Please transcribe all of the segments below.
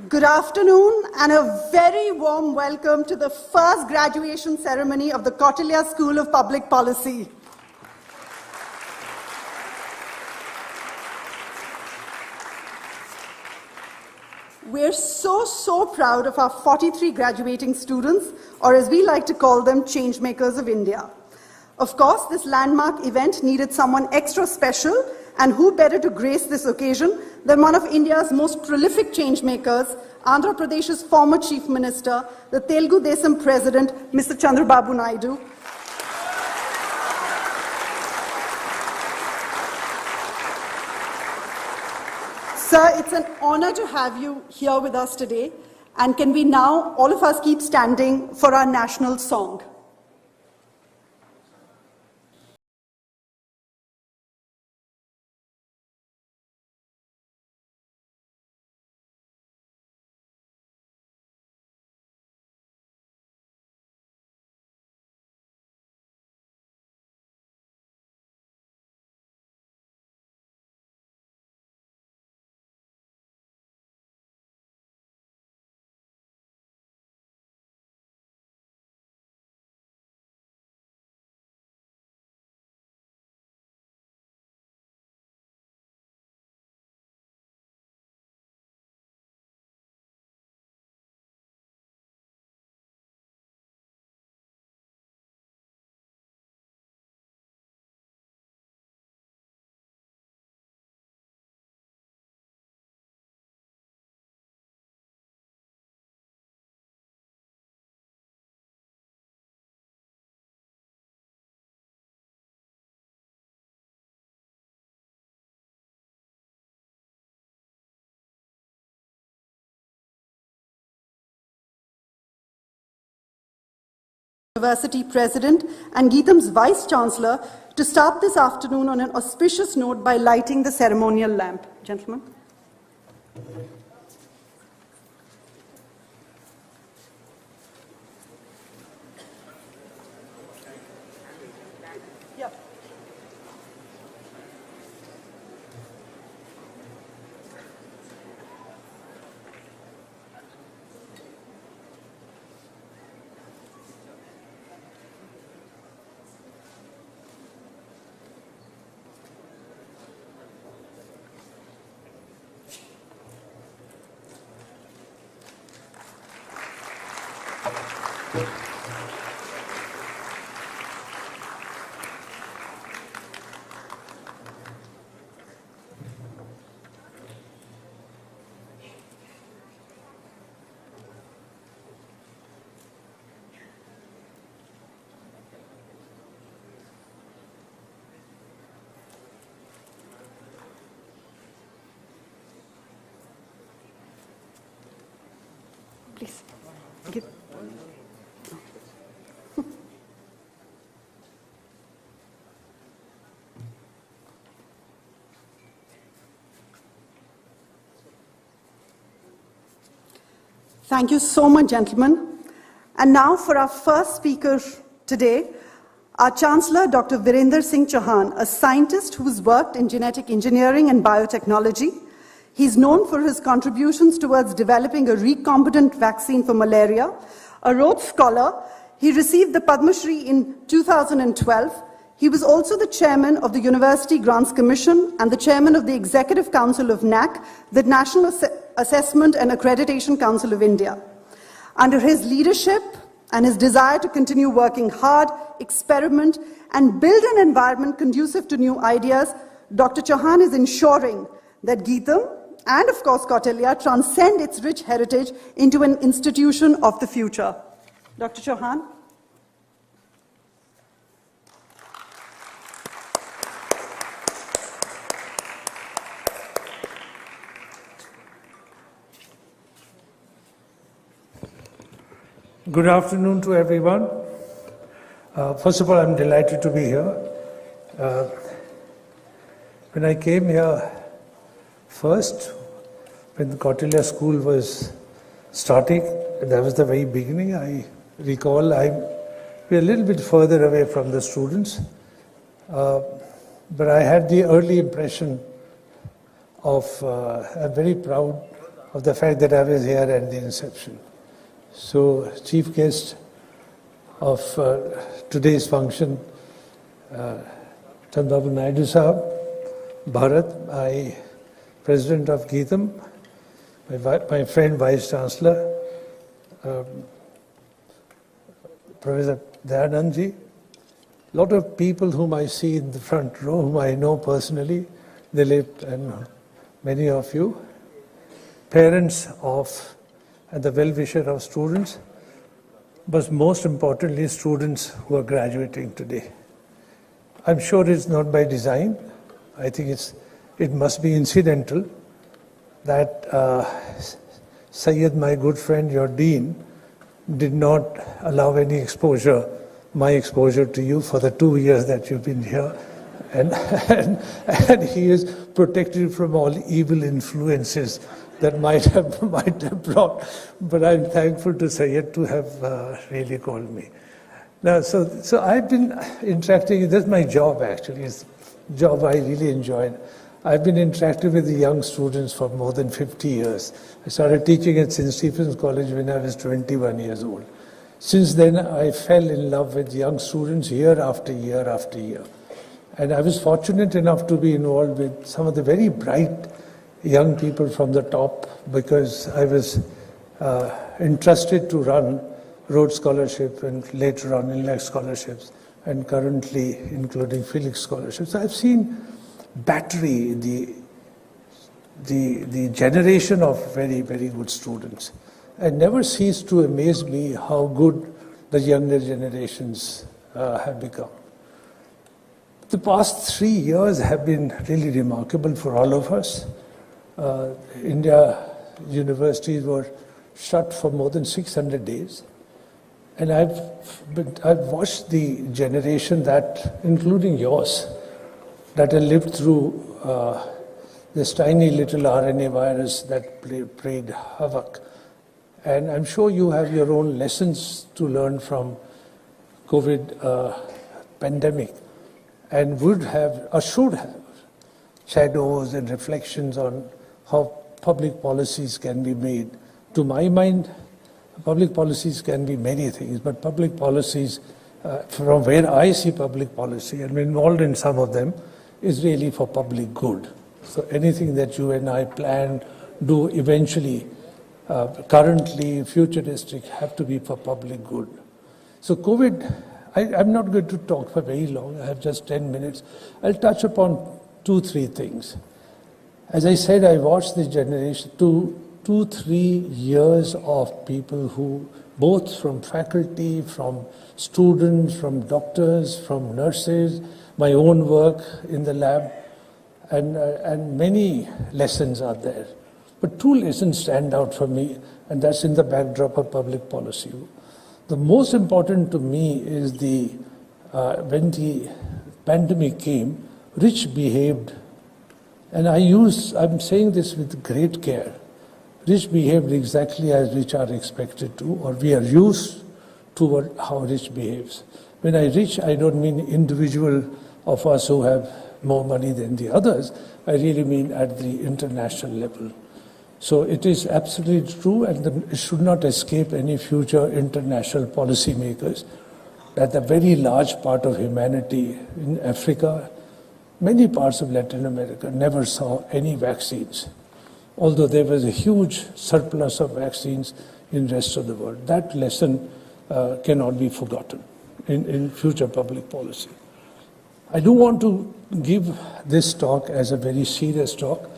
Good afternoon and a very warm welcome to the first graduation ceremony of the Kautilya School of Public Policy. We're so proud of our 43 graduating students, or as we like to call them, changemakers of India. Of course, this landmark event needed someone extra special, and who better to grace this occasion than one of India's most prolific changemakers, Andhra Pradesh's former Chief Minister, the Telugu Desam President, Mr. Chandrababu Naidu. Sir, it's an honor to have you here with us today. And can we now, all of us, keep standing for our national song? University President and Geetham's Vice Chancellor to start this afternoon on an auspicious note by lighting the ceremonial lamp. Gentlemen. Please. Give. Thank you so much, gentlemen. And now for our first speaker today, our Chancellor, Dr. Virender Singh Chauhan, a scientist who's worked in genetic engineering and biotechnology. He's known for his contributions towards developing a recombinant vaccine for malaria. A Rhodes Scholar, he received the Padma Shri in 2012. He was also the chairman of the University Grants Commission and the chairman of the Executive Council of NAC, the National Assessment and Accreditation Council of India. Under his leadership and his desire to continue working hard, experiment, and build an environment conducive to new ideas, Dr. Chauhan is ensuring that Geetham and, of course, Kautilya transcend its rich heritage into an institution of the future. Dr. Chauhan. Good afternoon to everyone. First of all, I'm delighted to be here. When I came here first, when the Kautilya School was starting, that was the very beginning, I recall we're a little bit further away from the students, but I had the early impression of, I'm very proud of the fact that I was here at the inception. So, chief guest of today's function, Chandrababu Naidu Sahab, Bharat, President of Geetam, my friend Vice Chancellor, Professor Dayanandji, a lot of people whom I see in the front row, whom I know personally, Dilip and many of you, parents of and the well-wisher of students, but most importantly, students who are graduating today. I'm sure it's not by design. I think it must be incidental that Syed, my good friend, your dean, did not allow any exposure, my exposure to you for the 2 years that you've been here. And he is protected from all evil influences that might have brought. But I'm thankful to Syed to have really called me. Now, so I've been interacting, this is my job actually, it's a job I really enjoyed. I've been interacting with the young students for more than 50 years. I started teaching at St. Stephen's College when I was 21 years old. Since then, I fell in love with young students year after year after year. And I was fortunate enough to be involved with some of the very bright young people from the top because I was entrusted to run Rhodes Scholarship and later on Inlet Scholarships and currently including Felix Scholarships. So I've seen battery, the generation of very, very good students. And never ceased to amaze me how good the younger generations have become. The past 3 years have been really remarkable for all of us. India universities were shut for more than 600 days. And I've watched the generation that, including yours, that have lived through this tiny little RNA virus that played havoc. And I'm sure you have your own lessons to learn from COVID pandemic and would have or should have shadows and reflections on how public policies can be made. To my mind, public policies can be many things, but public policies, from where I see public policy, and I'm involved in some of them, is really for public good. So anything that you and I plan, do eventually, currently, futuristic, have to be for public good. So COVID, I'm not going to talk for very long. I have just 10 minutes. I'll touch upon 2-3 things. As I said, I watched this generation, 2-3 years of people who, both from faculty, from students, from doctors, from nurses, my own work in the lab, and many lessons are there. But 2 lessons stand out for me, and that's in the backdrop of public policy. The most important to me is when the pandemic came, rich behaved, and I'm saying this with great care. Rich behaved exactly as rich are expected to, or we are used to how rich behaves. When I rich, I don't mean individual of us who have more money than the others. I really mean at the international level. So it is absolutely true, and it should not escape any future international policymakers that a very large part of humanity in Africa, many parts of Latin America, never saw any vaccines, although there was a huge surplus of vaccines in the rest of the world. That lesson cannot be forgotten in future public policy. I do want to give this talk as a very serious talk,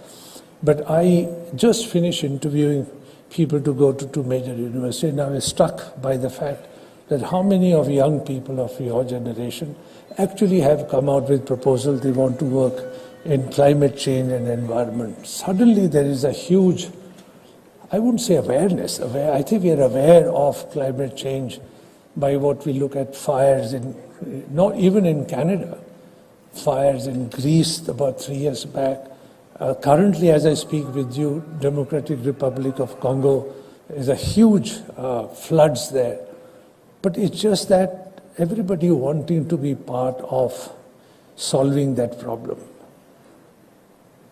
but I just finished interviewing people to go to 2 major universities, and I was struck by the fact that how many of young people of your generation actually have come out with proposals they want to work in climate change and environment. Suddenly there is a huge, I wouldn't say awareness, I think we are aware of climate change by what we look at fires not even in Canada, fires in Greece about 3 years back. Currently, as I speak with you, Democratic Republic of Congo, is a huge floods there. But it's just that everybody wanting to be part of solving that problem.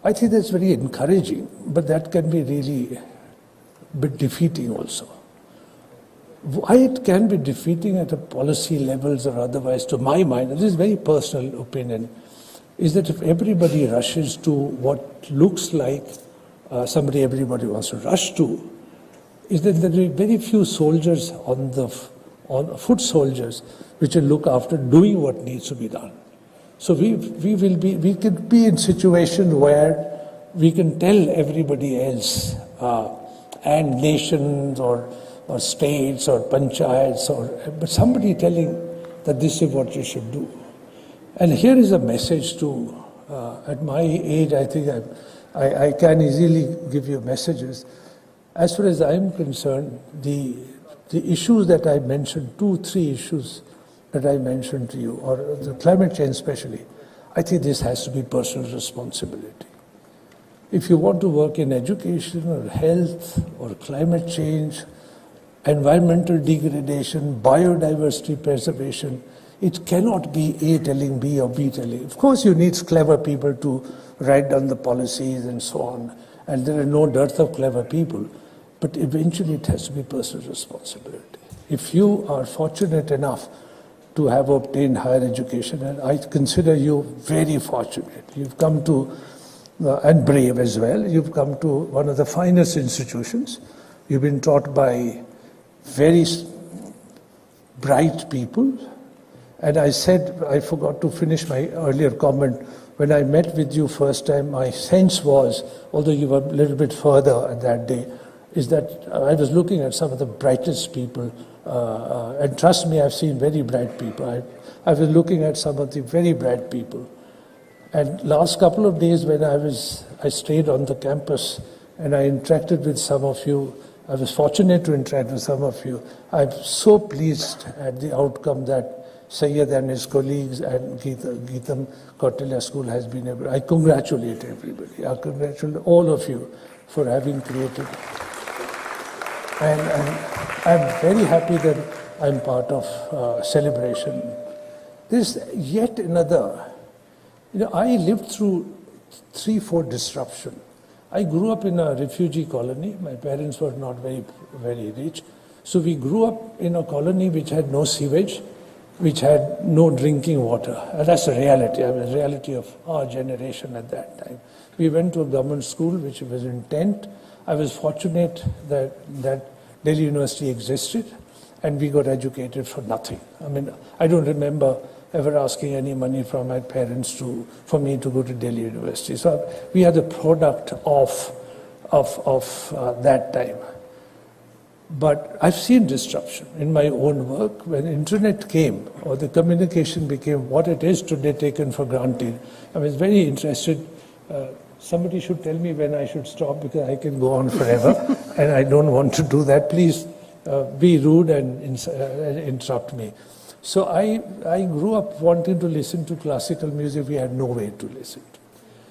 I think that's very encouraging, but that can be really bit defeating also. Why it can be defeating at a policy levels or otherwise, to my mind, and this is a very personal opinion, is that if everybody rushes to what looks like somebody everybody wants to rush to, is that there are very few soldiers on foot soldiers which will look after doing what needs to be done. So we could be in situation where we can tell everybody else and nations or states or panchayats but somebody telling that this is what you should do. And here is a message to, at my age, I think I can easily give you messages. As far as I'm concerned, the issues that I mentioned, 2-3 issues that I mentioned to you, or the climate change especially, I think this has to be personal responsibility. If you want to work in education or health or climate change, environmental degradation, biodiversity preservation, it cannot be A telling B or B telling. Of course, you need clever people to write down the policies and so on, and there are no dearth of clever people, but eventually it has to be personal responsibility. If you are fortunate enough to have obtained higher education, and I consider you very fortunate, you've come to, and brave as well, you've come to one of the finest institutions, you've been taught by very bright people. And I said, I forgot to finish my earlier comment, when I met with you first time, my sense was, although you were a little bit further at that day, is that I was looking at some of the brightest people, and trust me, I've seen very bright people. I was looking at some of the very bright people. And last couple of days when I stayed on the campus and I interacted with some of you, I was fortunate to interact with some of you. I'm so pleased at the outcome that Syed and his colleagues and Geetam Kautilya School has been able. I congratulate everybody. I congratulate all of you for having created. And I'm very happy that I'm part of celebration. There's yet another. I lived through 3-4 disruption. I grew up in a refugee colony. My parents were not very, very rich. So we grew up in a colony which had no sewage, which had no drinking water. And that's the reality, the reality of our generation at that time. We went to a government school which was in tent. I was fortunate that Delhi University existed and we got educated for nothing. I mean, I don't remember ever asking any money from my parents for me to go to Delhi University. So we are the product of that time. But I've seen disruption in my own work. When internet came, or the communication became what it is today, taken for granted, I was very interested. Somebody should tell me when I should stop, because I can go on forever, and I don't want to do that. Please be rude and interrupt me. So I grew up wanting to listen to classical music. We had no way to listen to.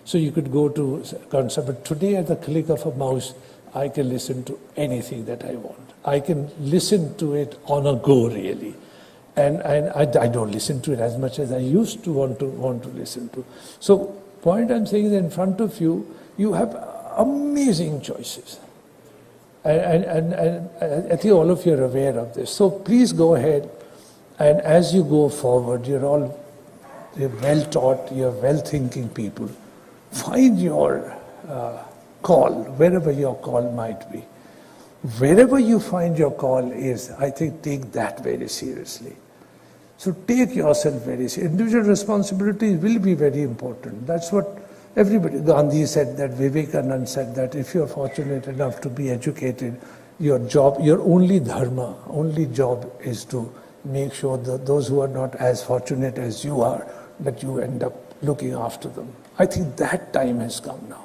So you could go to concert, but today at the click of a mouse, I can listen to anything that I want. I can listen to it on a go, really. And I don't listen to it as much as I used to want to listen to. So point I'm saying is, in front of you, you have amazing choices. And I think all of you are aware of this. So please go ahead, and as you go forward, you're well taught, you're well-thinking people. Find your call, wherever your call might be. Wherever you find your call is, I think, take that very seriously. So take yourself very seriously. Individual responsibility will be very important. That's what everybody, Gandhi said that, Vivekananda said that, if you're fortunate enough to be educated, your only dharma, only job is to make sure that those who are not as fortunate as you are, that you end up looking after them. I think that time has come now.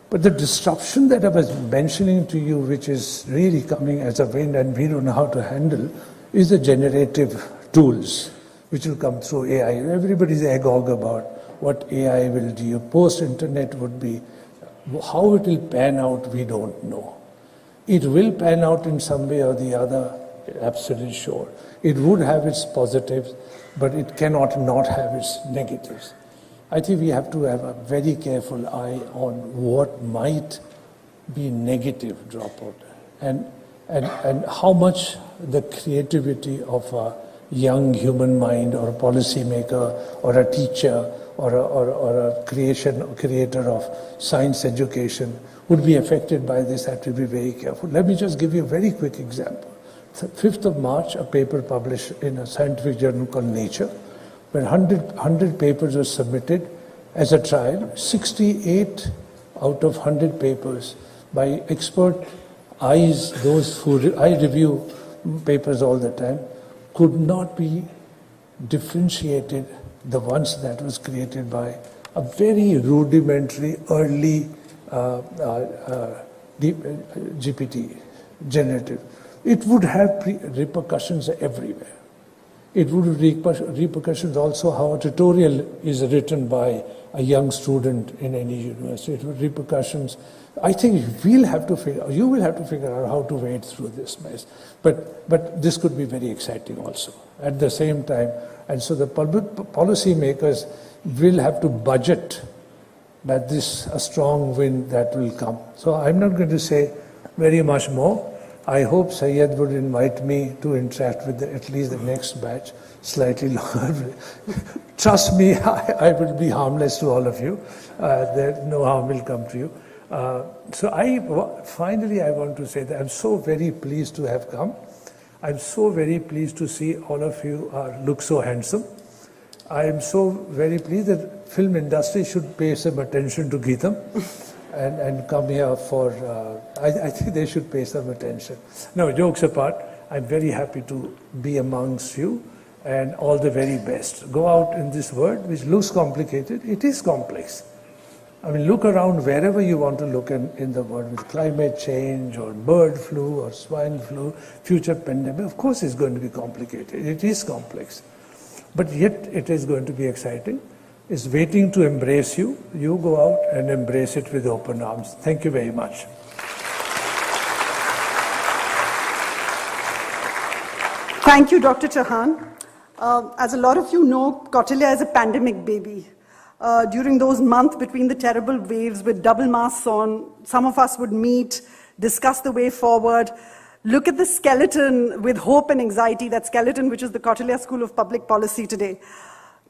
But the disruption that I was mentioning to you, which is really coming as a wind and we don't know how to handle, is the generative tools which will come through AI. Everybody's agog about what AI will do. Post-internet would be, how it will pan out, we don't know. It will pan out in some way or the other, absolutely sure. It would have its positives, but it cannot not have its negatives. I think we have to have a very careful eye on what might be negative dropout, and how much the creativity of a young human mind, or a policymaker, or a teacher, or a creator of science education would be affected by this. Have to be very careful. Let me just give you a very quick example. 5th of March, a paper published in a scientific journal called Nature, where 100 papers were submitted as a trial. 68 out of 100 papers by expert eyes, those who I review papers all the time, could not be differentiated, the ones that was created by a very rudimentary early GPT generative. It would have repercussions everywhere. It would have repercussions also how a tutorial is written by a young student in any university. It would have repercussions. I think you will have to figure out how to wade through this mess. But this could be very exciting also at the same time. And so the policy makers will have to budget that this a strong wind that will come. So I'm not going to say very much more. I hope Syed would invite me to interact with at least the next batch slightly longer. Trust me, I will be harmless to all of you. No harm will come to you. Finally, I want to say that I'm so very pleased to have come. I'm so very pleased to see all of you look so handsome. I am so very pleased that film industry should pay some attention to Geetam and come here for, I think they should pay some attention. No, jokes apart, I'm very happy to be amongst you and all the very best. Go out in this world, which looks complicated. It is complex. I mean, look around wherever you want to look in the world, with climate change or bird flu or swine flu, future pandemic. Of course it's going to be complicated. It is complex. But yet it is going to be exciting. It's waiting to embrace you. You go out and embrace it with open arms. Thank you very much. Thank you, Dr. Chauhan. As a lot of you know, Kautilya is a pandemic baby. During those months between the terrible waves with double masks on, some of us would meet, discuss the way forward, look at the skeleton with hope and anxiety, that skeleton which is the Kautilya School of Public Policy today.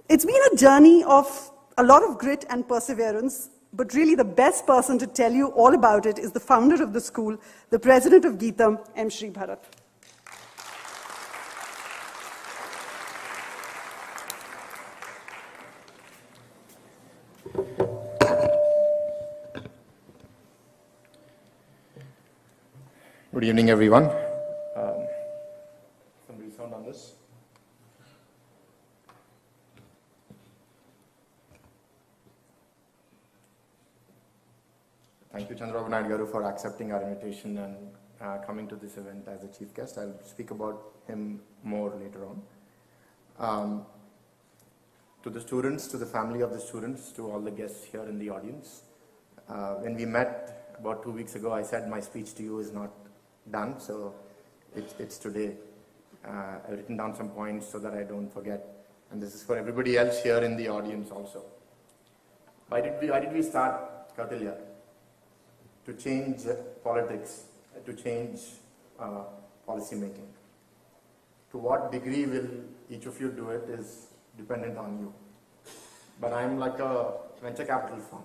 It's been a journey of a lot of grit and perseverance, but really the best person to tell you all about it is the founder of the school, the president of Geetam, M. Shri Bharat. Good evening, everyone. Somebody sound on this? Thank you, Chandrababu Naidu Garu, for accepting our invitation and coming to this event as a chief guest. I'll speak about him more later on. To the students, to the family of the students, to all the guests here in the audience. When we met about 2 weeks ago, I said my speech to you is not done, so it's today. I've written down some points so that I don't forget, and this is for everybody else here in the audience also. Why did we start Kautilya? To change politics, to change policy making. To what degree will each of you do it is dependent on you. But I'm like a venture capital firm.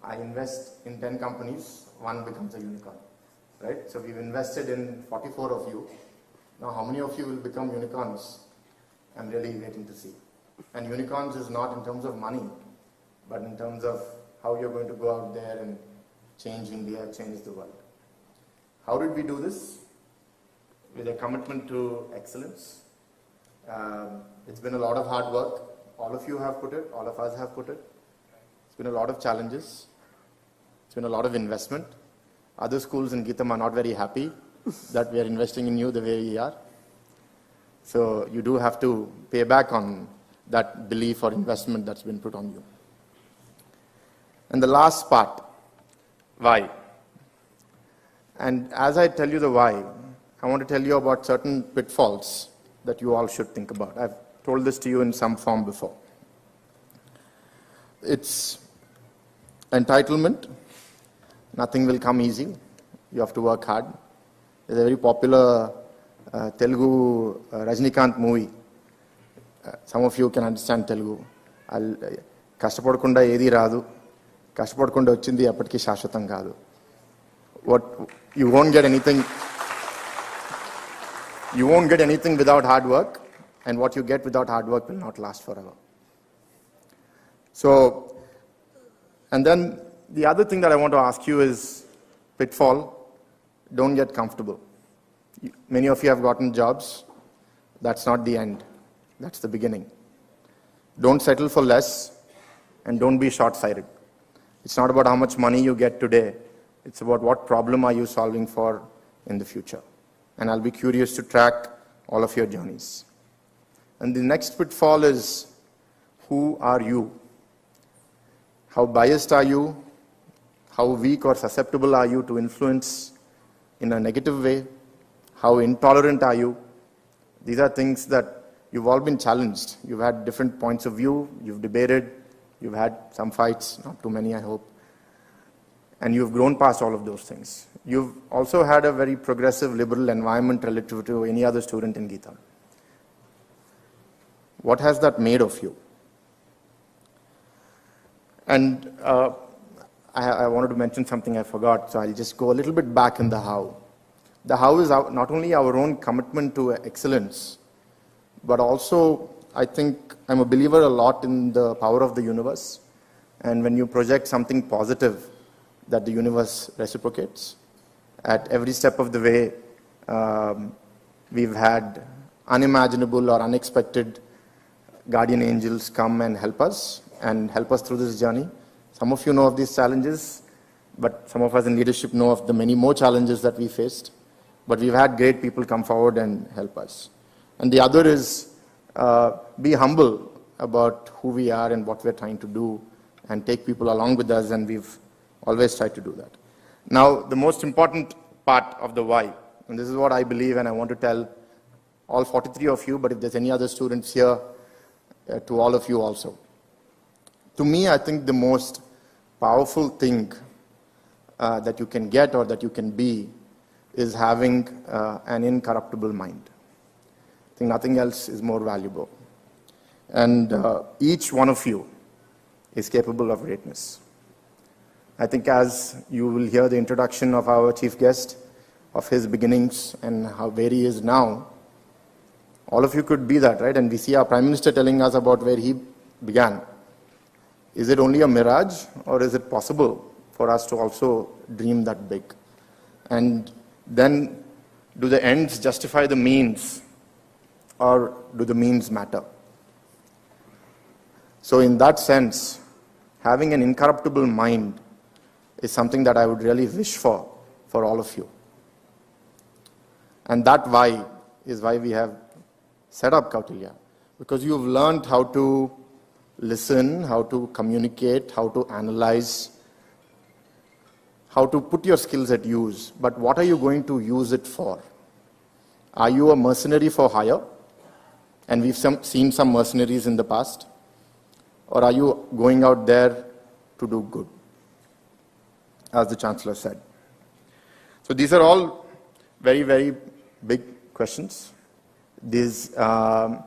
I invest in 10 companies, one becomes a unicorn. Right? So we've invested in 44 of you. Now how many of you will become unicorns? I'm really waiting to see. And unicorns is not in terms of money, but in terms of how you're going to go out there and change India, change the world. How did we do this? With a commitment to excellence. It's been a lot of hard work. All of you have put it, all of us have put it. It's been a lot of challenges. It's been a lot of investment. Other schools in Geetam are not very happy that we are investing in you the way we are. So you do have to pay back on that belief or investment that's been put on you. And the last part, why? And as I tell you the why, I want to tell you about certain pitfalls that you all should think about. I've told this to you in some form before. It's entitlement, nothing will come easy. You have to work hard. There's a very popular Telugu Rajnikant movie. Some of you can understand Telugu. కష్టపడకుండా ఏది రాదు, కష్టపడకుండా వచ్చింది ఎప్పటికీ శాశ్వతం కాదు. What you won't get anything without hard work, and what you get without hard work will not last forever. So, and then the other thing that I want to ask you is pitfall. Don't get comfortable. Many of you have gotten jobs. That's not the end. That's the beginning. Don't settle for less, and don't be short-sighted. It's not about how much money you get today. It's about what problem are you solving for in the future. And I'll be curious to track all of your journeys. And the next pitfall is, who are you? How biased are you? How weak or susceptible are you to influence in a negative way? How intolerant are you? These are things that you've all been challenged. You've had different points of view. You've debated. You've had some fights, not too many, I hope. And you've grown past all of those things. You've also had a very progressive, liberal environment relative to any other student in Geeta. What has that made of you? And I wanted to mention something I forgot, so I'll just go a little bit back in the how. The how is not only our own commitment to excellence, but also, I think I'm a believer a lot in the power of the universe. And when you project something positive, that the universe reciprocates. At every step of the way, we've had unimaginable or unexpected guardian angels come and help us through this journey. Some of you know of these challenges, but some of us in leadership know of the many more challenges that we faced. But we've had great people come forward and help us. And the other is, be humble about who we are and what we're trying to do, and take people along with us, and we've always tried to do that. Now, the most important part of the why, and this is what I believe, and I want to tell all 43 of you, but if there's any other students here, to all of you also. To me, I think the most powerful thing that you can get or that you can be is having an incorruptible mind. I think nothing else is more valuable. And each one of you is capable of greatness. I think as you will hear the introduction of our chief guest, of his beginnings and where he is now, all of you could be that, right? And we see our Prime Minister telling us about where he began. Is it only a mirage, or is it possible for us to also dream that big? And then, do the ends justify the means, or do the means matter? So in that sense, having an incorruptible mind is something that I would really wish for all of you. And that why is why we have set up Kautilya. Because you've learned how to listen, how to communicate, how to analyze, how to put your skills at use. But what are you going to use it for? Are you a mercenary for hire? And we've seen some mercenaries in the past. Or are you going out there to do good? As the Chancellor said. So these are all very, very big questions. I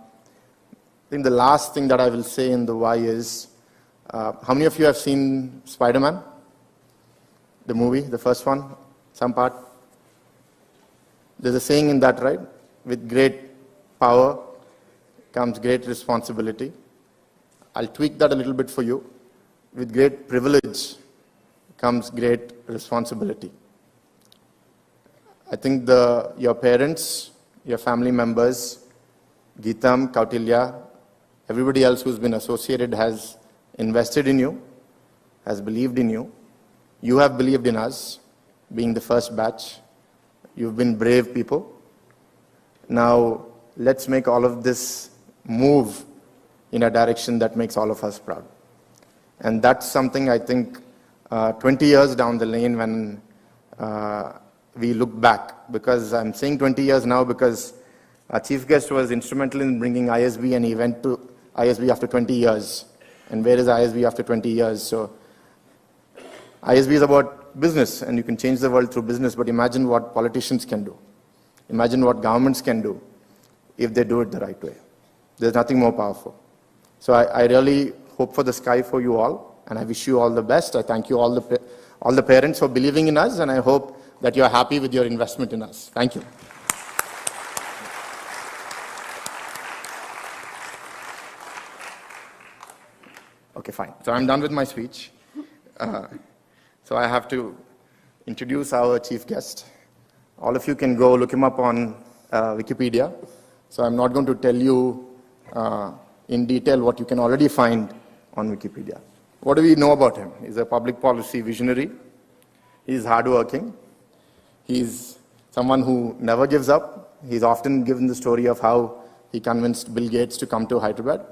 think the last thing that I will say in the why is, how many of you have seen Spider-Man? The movie, the first one, some part? There's a saying in that, right? With great power comes great responsibility. I'll tweak that a little bit for you. With great privilege comes great responsibility. I think your parents, your family members, Geetam, Kautilya, everybody else who's been associated has invested in you, has believed in you. You have believed in us, being the first batch. You've been brave people. Now, let's make all of this move in a direction that makes all of us proud. And that's something I think 20 years down the lane when we look back, because I'm saying 20 years now because our chief guest was instrumental in bringing ISB, and he went to ISB after 20 years. And where is ISB after 20 years? So ISB is about business and you can change the world through business, but imagine what politicians can do. Imagine what governments can do if they do it the right way. There's nothing more powerful. So I really hope for the sky for you all, and I wish you all the best. I thank you all the parents for believing in us, and I hope that you are happy with your investment in us. Thank you. Okay, fine. So I'm done with my speech. So I have to introduce our chief guest. All of you can go look him up on Wikipedia. So I'm not going to tell you in detail what you can already find on Wikipedia. What do we know about him? He's a public policy visionary. He's hardworking. He's someone who never gives up. He's often given the story of how he convinced Bill Gates to come to Hyderabad.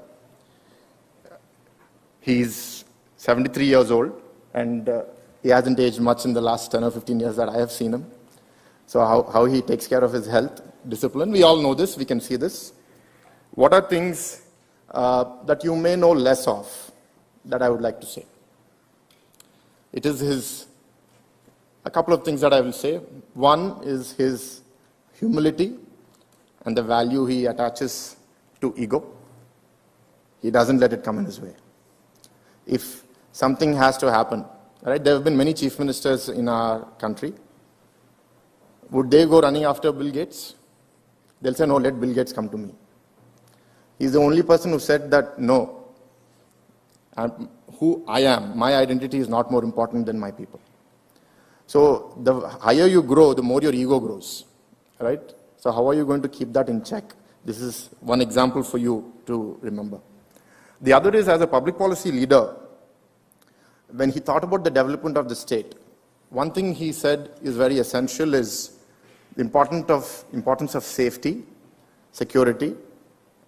He's 73 years old, and he hasn't aged much in the last 10 or 15 years that I have seen him. So how he takes care of his health, discipline, we all know this, we can see this. What are things that you may know less of that I would like to say? It is a couple of things that I will say. One is his humility and the value he attaches to ego. He doesn't let it come in his way. If something has to happen, right? There have been many chief ministers in our country. Would they go running after Bill Gates? They'll say, no, let Bill Gates come to me. He's the only person who said that, no, who I am, my identity is not more important than my people. So the higher you grow, the more your ego grows, right? So how are you going to keep that in check? This is one example for you to remember. The other is, as a public policy leader, when he thought about the development of the state, one thing he said is very essential is the importance of safety, security,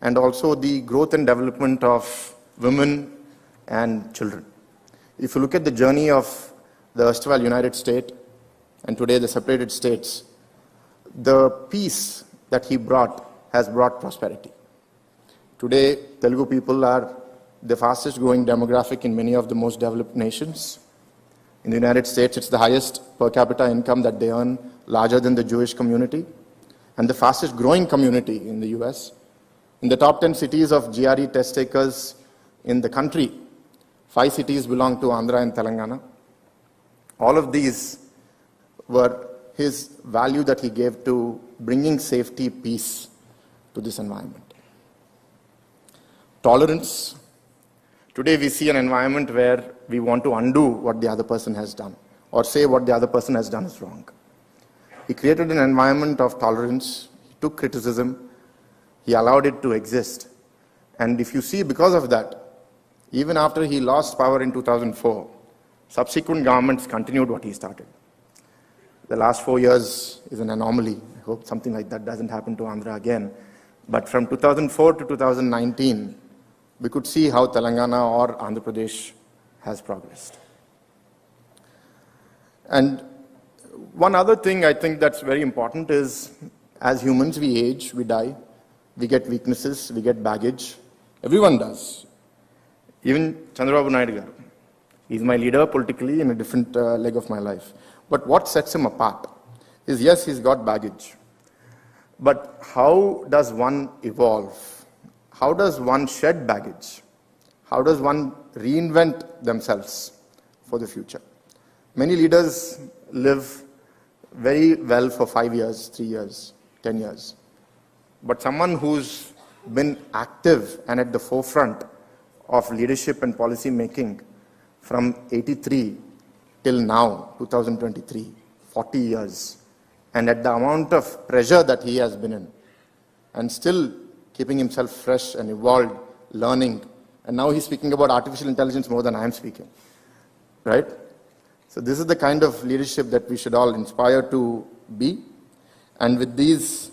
and also the growth and development of women and children. If you look at the journey of the erstwhile United States and today the separated states, the peace that he brought has brought prosperity. Today, Telugu people are the fastest growing demographic in many of the most developed nations. In the United States, it's the highest per capita income that they earn, larger than the Jewish community, and the fastest growing community in the US. In the top 10 cities of GRE test takers in the country, 5 cities belong to Andhra and Telangana. All of these were his value that he gave to bringing safety, peace to this environment. Tolerance. Today we see an environment where we want to undo what the other person has done or say what the other person has done is wrong. He created an environment of tolerance. He took criticism. He allowed it to exist. And if you see, because of that, even after he lost power in 2004, subsequent governments continued what he started. The last 4 years is an anomaly. I hope something like that doesn't happen to Andhra again. But from 2004 to 2019, we could see how Telangana or Andhra Pradesh has progressed. And one other thing I think that's very important is, as humans, we age, we die, we get weaknesses, we get baggage. Everyone does. Even Chandrababu Naidu garu. He's my leader politically in a different leg of my life. But what sets him apart is, yes, he's got baggage. But how does one evolve? How does one shed baggage? How does one reinvent themselves for the future? Many leaders live very well for 5 years, 3 years, 10 years. But someone who's been active and at the forefront of leadership and policy making from 83 till now, 2023, 40 years, and at the amount of pressure that he has been in, and still keeping himself fresh and evolved, learning, and now he's speaking about artificial intelligence more than I am speaking, right? So this is the kind of leadership that we should all inspire to be. And with these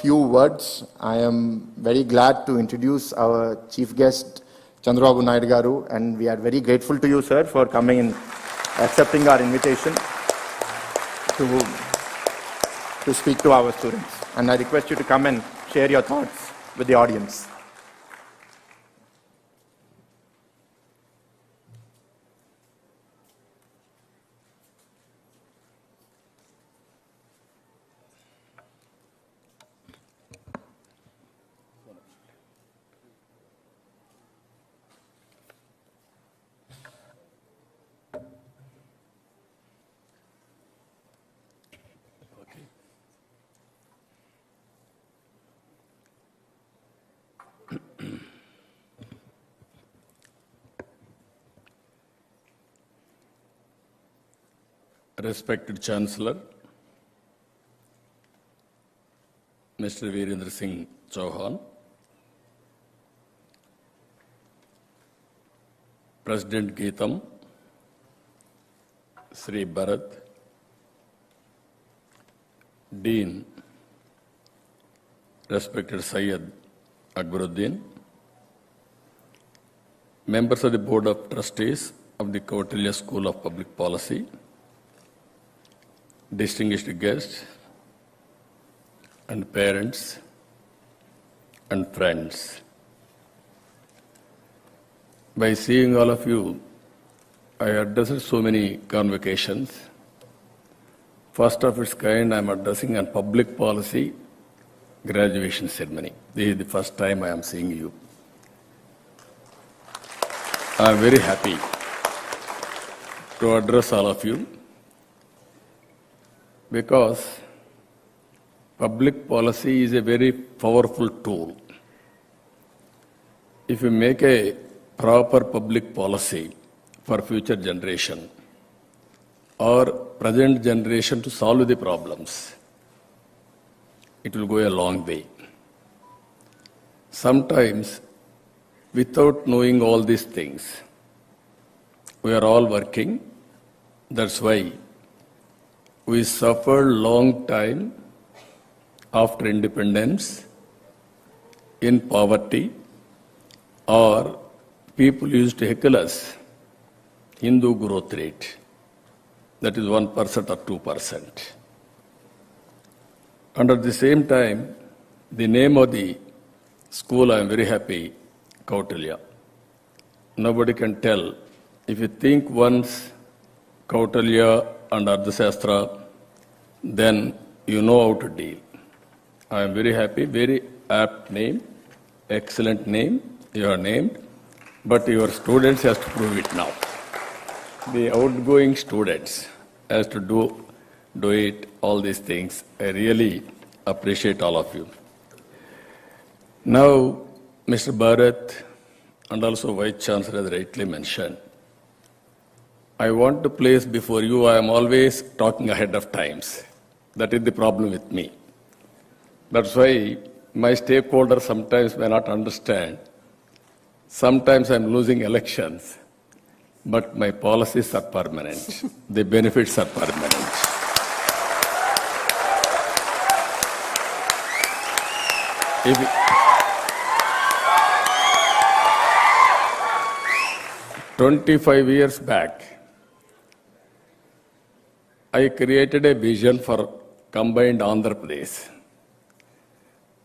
few words, I am very glad to introduce our chief guest, Chandrababu Naidu garu, and we are very grateful to you, sir, for coming and accepting our invitation to speak to our students. And I request you to come and share your thoughts with the audience. Respected Chancellor, Mr. Virendra Singh Chauhan, President Geetam, Sri Bharat, Dean, respected Syed Akbaruddin, members of the Board of Trustees of the Kautilya School of Public Policy, distinguished guests, and parents, and friends. By seeing all of you, I addressed so many convocations. First of its kind, I am addressing a public policy graduation ceremony. This is the first time I am seeing you. I am very happy to address all of you because public policy is a very powerful tool. If you make a proper public policy for future generation or present generation to solve the problems, it will go a long way. Sometimes, without knowing all these things, we are all working. That's why we suffered long time after independence in poverty, or people used to heckle us, Hindu growth rate, that is 1% or 2%. And at the same time, the name of the school, I am very happy, Kautilya. Nobody can tell. If you think once Kautilya and Ardhashastra, then you know how to deal. I am very happy, very apt name, excellent name, you are named, but your students has to prove it now. The outgoing students has to do it, all these things. I really appreciate all of you. Now, Mr. Bharat and also Vice Chancellor has rightly mentioned, I want to place before you, I am always talking ahead of times. That is the problem with me. That's why my stakeholders sometimes may not understand. Sometimes I'm losing elections, but my policies are permanent. The benefits are permanent. If 25 years back, I created a vision for combined Andhra Pradesh.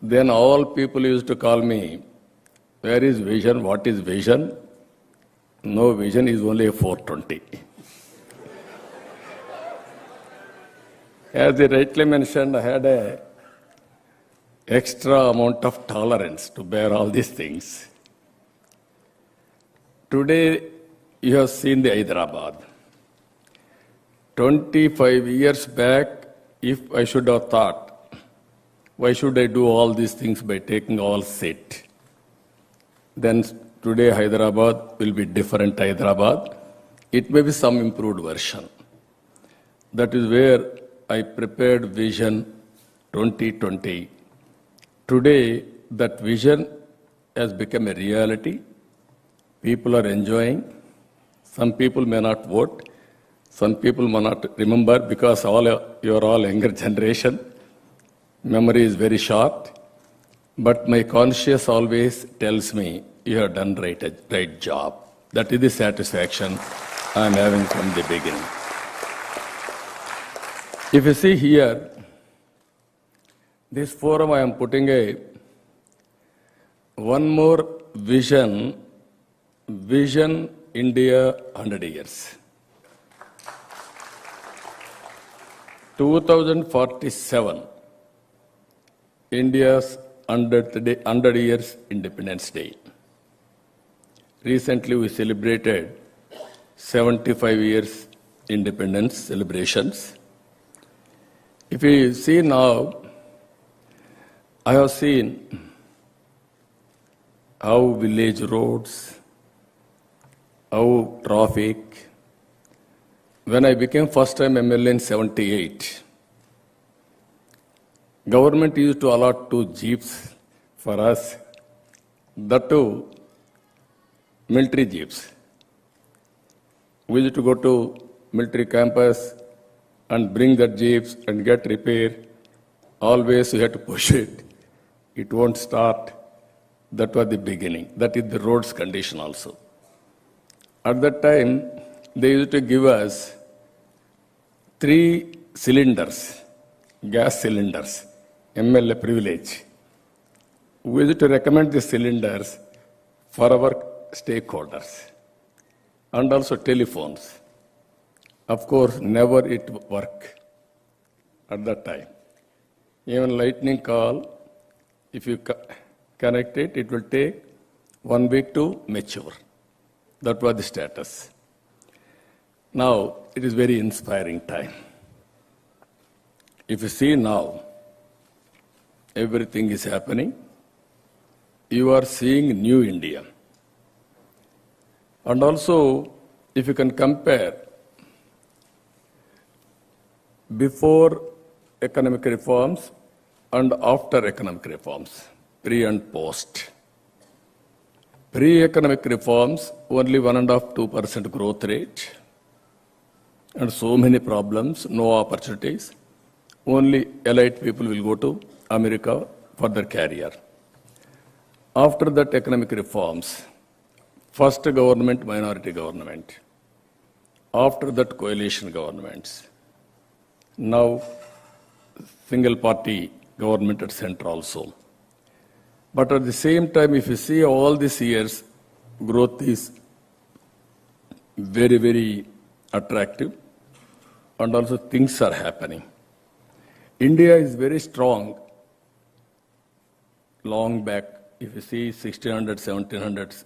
Then all people used to call me, where is vision? What is vision? No vision is only a 420. As they rightly mentioned, I had an extra amount of tolerance to bear all these things. Today, you have seen the Hyderabad. 25 years back, if I should have thought, why should I do all these things by taking all seat? Then today Hyderabad will be different Hyderabad. It may be some improved version. That is where I prepared Vision 2020. Today, that vision has become a reality. People are enjoying. Some people may not vote. Some people may not remember because you are all younger generation. Memory is very short. But my conscience always tells me, you have done right job. That is the satisfaction I am having from the beginning. If you see here, this forum I am putting one more vision India 100 years. 2047, India's 100 years Independence Day. Recently we celebrated 75 years independence celebrations. If you see now, I have seen how village roads, how traffic, when I became first time MLA in 78, government used to allot 2 jeeps for us, that too military jeeps. We used to go to military campus and bring the jeeps and get repair. Always we had to push it. It won't start. That was the beginning. That is the road's condition also. At that time, they used to give us 3 cylinders, gas cylinders, MLA privilege. We used to recommend the cylinders for our stakeholders and also telephones. Of course, never it worked at that time. Even lightning call, if you connect it, it will take 1 week to mature. That was the status. Now, it is very inspiring time. If you see now, everything is happening. You are seeing new India. And also, if you can compare before economic reforms and after economic reforms, pre and post. Pre-economic reforms, only 1.5–2% growth rate, and so many problems, no opportunities. Only elite people will go to America for their career. After that economic reforms, first government, minority government. After that coalition governments. Now single party government at center also. But at the same time, if you see all these years, growth is very, very attractive, and also things are happening. India is very strong. Long back, if you see 1600s, 1700s,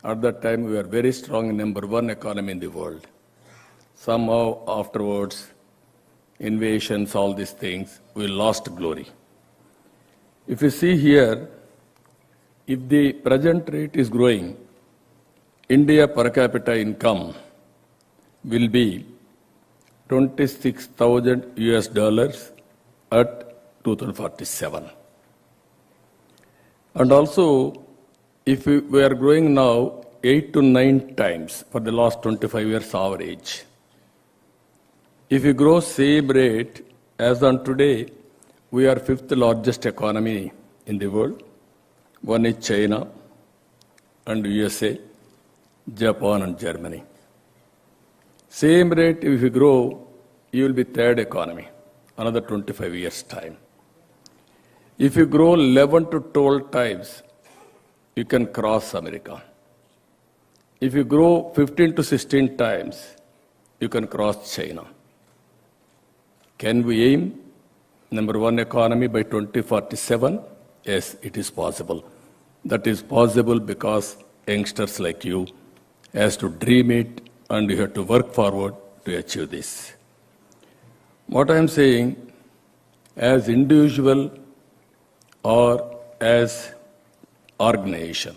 at that time we were very strong, #1 economy in the world. Somehow afterwards, invasions, all these things, we lost glory. If you see here, if the present rate is growing, India per capita income will be $26,000 at 2047. And also, if we are growing now 8 to 9 times for the last 25 years average, if we grow same rate as on today, we are 5th largest economy in the world. One is China and USA, Japan and Germany. Same rate, if you grow, you will be 3rd economy, another 25 years' time. If you grow 11 to 12 times, you can cross America. If you grow 15 to 16 times, you can cross China. Can we aim #1 economy by 2047? Yes, it is possible. That is possible because youngsters like you has to dream it and you have to work forward to achieve this. What I am saying, as individual or as organization,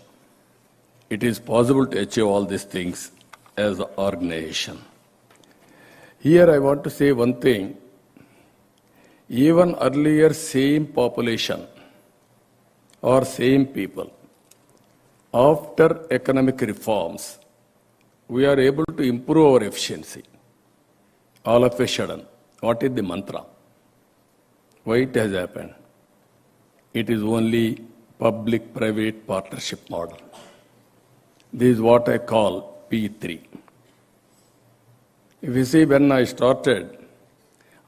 it is possible to achieve all these things as an organization. Here I want to say one thing. Even earlier, same population or same people, after economic reforms, we are able to improve our efficiency. All of a sudden, what is the mantra? Why it has happened? It is only public-private partnership model. This is what I call P3. If you see, when I started,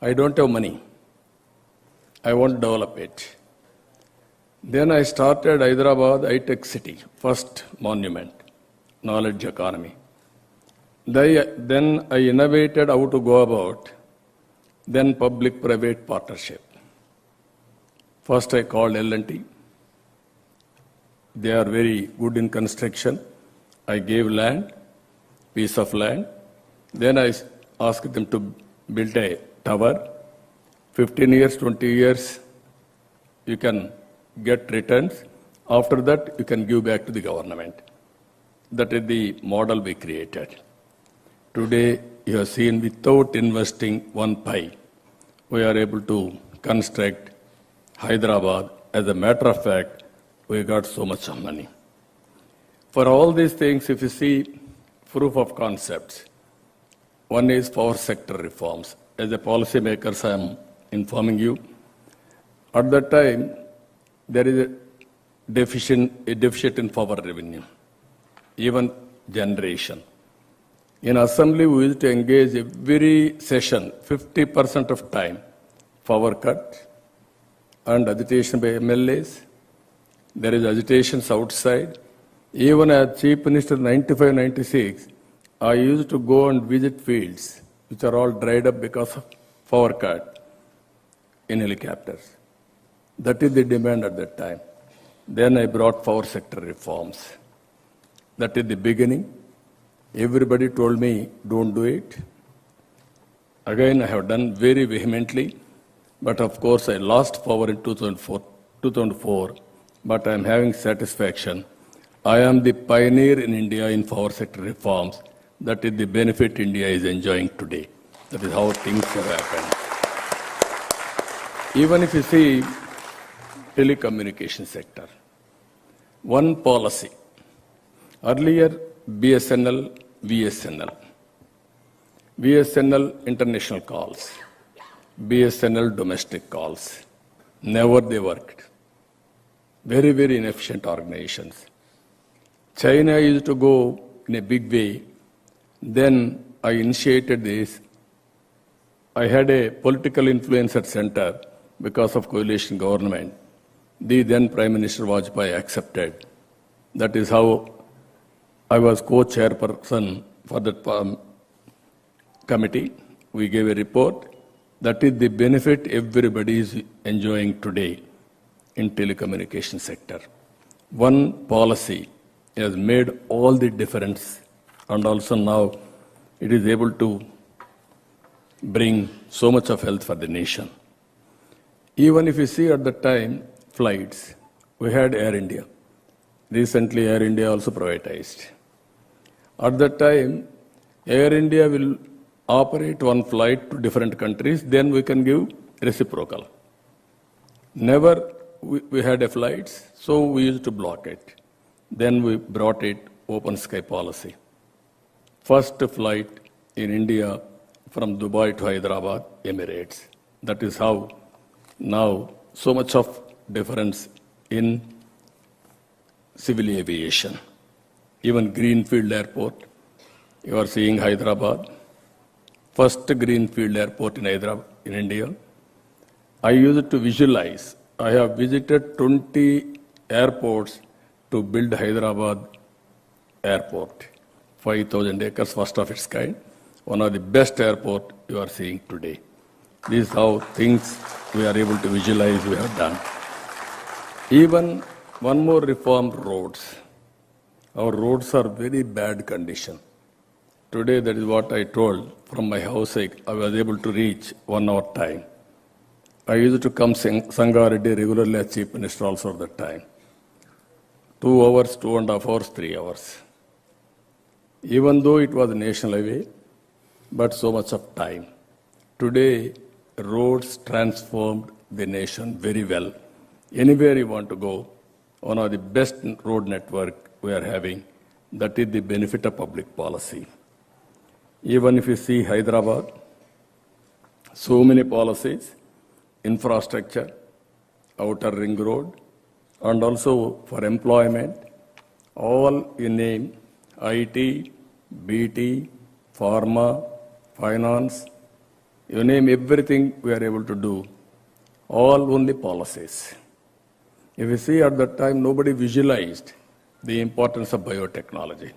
I don't have money. I want to develop it. Then I started Hyderabad high-tech city, first monument, knowledge economy. Then I innovated how to go about, then public-private partnership. First I called L&T. They are very good in construction. I gave land, piece of land. Then I asked them to build a tower. 15 years, 20 years, you can get returns. After that, you can give back to the government. That is the model we created. Today, you have seen, without investing one pi, we are able to construct Hyderabad. As a matter of fact, we got so much of money. For all these things, if you see proof of concepts, one is power sector reforms. As a policymakers, I am informing you. At that time, there is a deficit in power revenue, even generation. In assembly, we used to engage every session, 50% of time, power cut and agitation by MLAs. There is agitations outside. Even as Chief Minister 95-96, I used to go and visit fields which are all dried up because of power cut in helicopters. That is the demand at that time. Then I brought power sector reforms. That is the beginning. Everybody told me, don't do it. Again, I have done very vehemently, but of course I lost power in 2004, but I am having satisfaction. I am the pioneer in India in power sector reforms. That is the benefit India is enjoying today. That is how things have happened. Even if you see telecommunication sector, one policy. Earlier, BSNL, VSNL. BSNL international calls, BSNL domestic calls. Never they worked. Very, very inefficient organizations. China used to go in a big way. Then I initiated this. I had a political influence at center because of coalition government. The then Prime Minister Vajpayee accepted. That is how I was co-chairperson for that committee. We gave a report. That is the benefit everybody is enjoying today in telecommunication sector. One policy has made all the difference, and also now it is able to bring so much of health for the nation. Even if you see at the time, flights, we had Air India. Recently, Air India also privatized. At that time, Air India will operate one flight to different countries, then we can give reciprocal. Never we had a flight, so we used to block it. Then we brought it open sky policy. First flight in India from Dubai to Hyderabad, Emirates. That is how now so much of difference in civil aviation. Even Greenfield Airport, you are seeing Hyderabad. First Greenfield Airport in Hyderabad, in India. I used to visualize. I have visited 20 airports to build Hyderabad Airport. 5,000 acres, first of its kind. One of the best airport you are seeing today. This is how things we are able to visualize we have done. Even one more reform, roads. Our roads are very bad condition. Today, that is what I told. From my house, I was able to reach 1 hour time. I used to come Sangareddy regularly as Chief Minister also at that time. 2 hours, 2.5 hours, 3 hours. Even though it was a national highway, but so much of time. Today, roads transformed the nation very well. Anywhere you want to go, one of the best road network we are having, that is the benefit of public policy. Even if you see Hyderabad, so many policies, infrastructure, outer ring road, and also for employment, all you name, IT, BT, pharma, finance, you name everything we are able to do, all only policies. If you see at that time, nobody visualized the importance of biotechnology.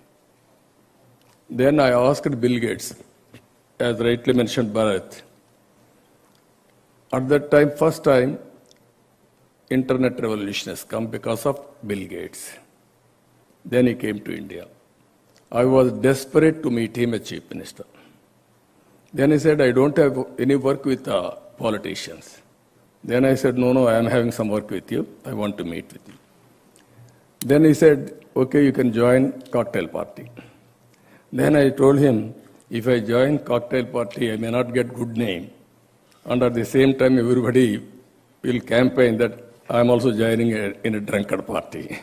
Then I asked Bill Gates, as rightly mentioned Bharat, at that time, first time, internet revolution has come because of Bill Gates. Then he came to India. I was desperate to meet him as Chief Minister. Then he said, I don't have any work with politicians. Then I said, no, I am having some work with you. I want to meet with you. Then he said, okay, you can join cocktail party. Then I told him, If I join cocktail party, I may not get good name. And at the same time, everybody will campaign that I'm also joining in a drunkard party.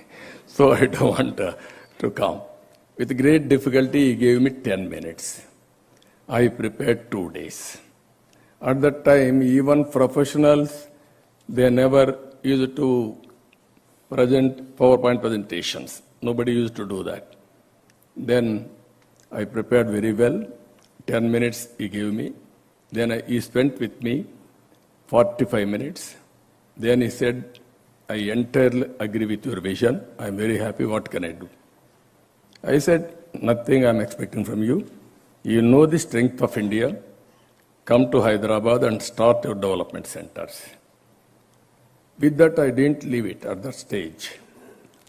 So I don't want to come. With great difficulty, he gave me 10 minutes. I prepared 2 days. At that time, even professionals, they never used to present PowerPoint presentations. Nobody used to do that. Then I prepared very well. 10 minutes he gave me. Then he spent with me 45 minutes. Then he said, I entirely agree with your vision. I'm very happy. What can I do? I said, nothing I'm expecting from you. You know the strength of India. Come to Hyderabad and start your development centers. With that, I didn't leave it at that stage.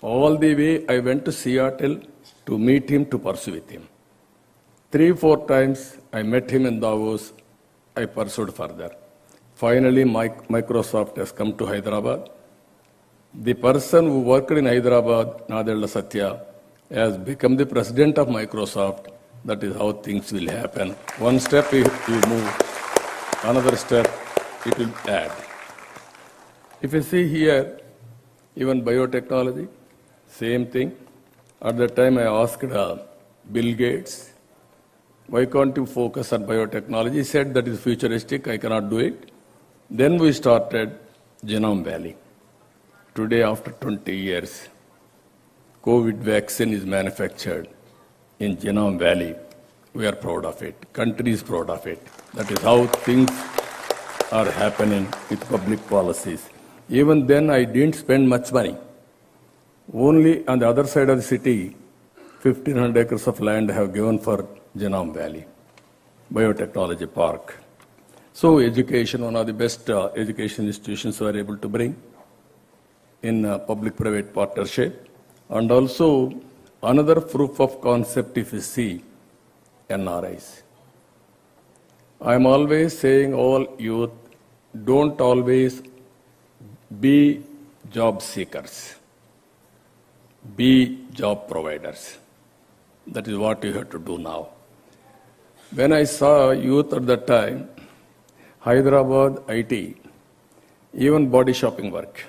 All the way, I went to Seattle to meet him, to pursue with him. 3-4 times, I met him in Davos. I pursued further. Finally, Microsoft has come to Hyderabad. The person who worked in Hyderabad, Nadella Satya, has become the president of Microsoft. That is how things will happen. One step you move, another step it will add. If you see here, even biotechnology, same thing. At that time I asked Bill Gates, why can't you focus on biotechnology? He said that is futuristic, I cannot do it. Then we started Genome Valley. Today, after 20 years, COVID vaccine is manufactured in Genome Valley. We are proud of it. Country is proud of it. That is how things are happening with public policies. Even then, I didn't spend much money. Only on the other side of the city, 1,500 acres of land I have given for Genome Valley, biotechnology park. So education, one of the best education institutions we are able to bring in public-private partnership. And also, another proof of concept if you see, NRIs. I am always saying all youth, don't always be job seekers. Be job providers. That is what you have to do now. When I saw youth at that time, Hyderabad IT, even body shopping work,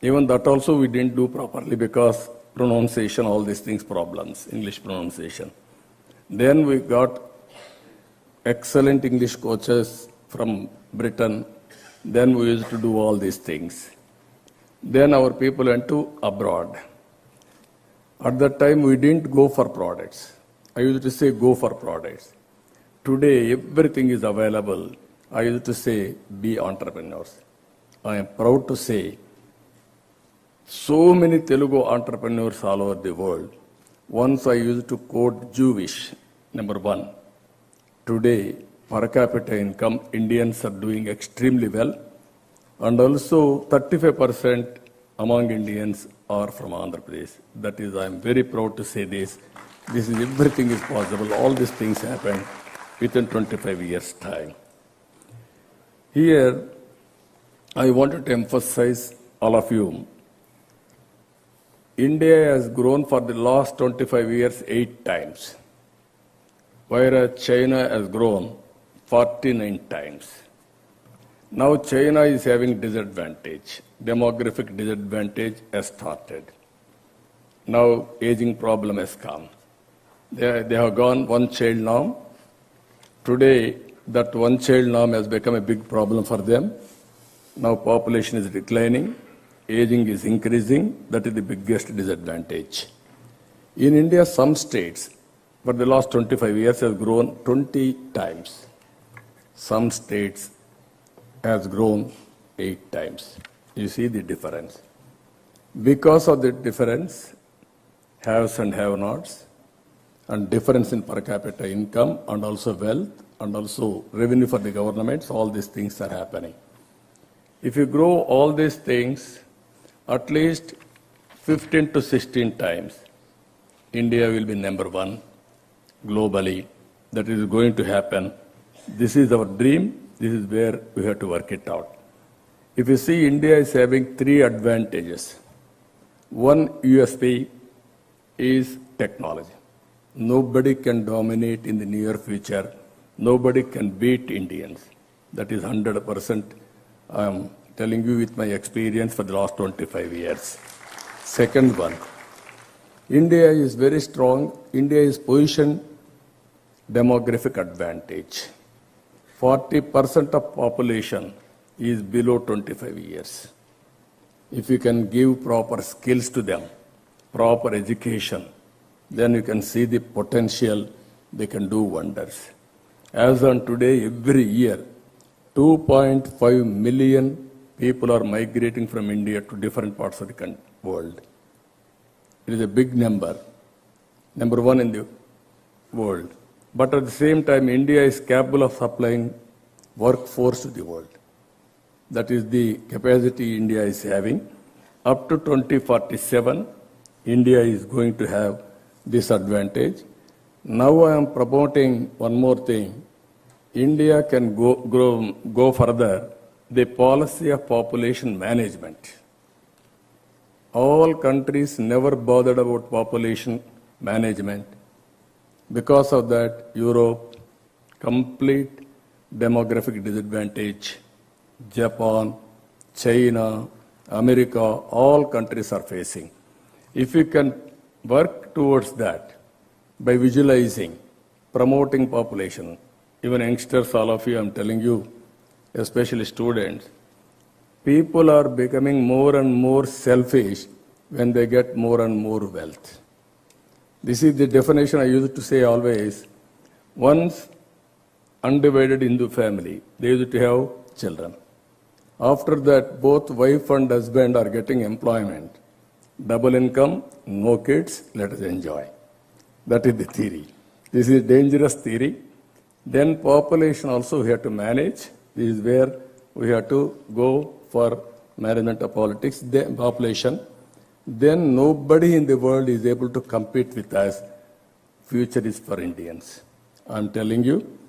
even that also we didn't do properly because pronunciation, all these things, problems, English pronunciation. Then we got excellent English coaches from Britain. Then we used to do all these things. Then our people went to abroad. At that time, we didn't go for products. I used to say, go for products. Today, everything is available. I used to say, be entrepreneurs. I am proud to say, so many Telugu entrepreneurs all over the world. Once I used to quote Jewish, number 1. Today, per capita income, Indians are doing extremely well. And also 35% among Indians are from Andhra Pradesh. That is, I am very proud to say this. This is, everything is possible. All these things happen within 25 years' time. Here, I wanted to emphasize all of you. India has grown for the last 25 years 8 times, whereas China has grown 49 times. Now China is having disadvantage. Demographic disadvantage has started. Now aging problem has come. They have gone one-child norm. Today, that one-child norm has become a big problem for them. Now population is declining. Aging is increasing. That is the biggest disadvantage. In India, some states, for the last 25 years, have grown 20 times. Some states has grown 8 times. You see the difference. Because of the difference, haves and have-nots, and difference in per capita income, and also wealth, and also revenue for the governments, all these things are happening. If you grow all these things, at least 15 to 16 times, India will be number 1 globally. That is going to happen. This is our dream. This is where we have to work it out. If you see, India is having 3 advantages. One USP is technology. Nobody can dominate in the near future. Nobody can beat Indians. That is 100%. I am telling you with my experience for the last 25 years. Second one, India is very strong. India is positioned demographic advantage. 40% of population is below 25 years. If you can give proper skills to them, proper education, then you can see the potential, they can do wonders. As on today, every year, 2.5 million people are migrating from India to different parts of the world. It is a big number, number one in the world. But at the same time, India is capable of supplying workforce to the world. That is the capacity India is having. Up to 2047, India is going to have this advantage. Now I am promoting one more thing. India can go further, the policy of population management. All countries never bothered about population management. Because of that, Europe, complete demographic disadvantage. Japan, China, America, all countries are facing. If we can work towards that by visualizing, promoting population, even youngsters, all of you, I'm telling you, especially students, people are becoming more and more selfish when they get more and more wealth. This is the definition I used to say always. Once undivided Hindu family, they used to have children. After that, both wife and husband are getting employment. Double income, no kids, let us enjoy. That is the theory. This is a dangerous theory. Then population also we have to manage. This is where we have to go for management of politics, population. Then nobody in the world is able to compete with us. Future is for Indians. I'm telling you,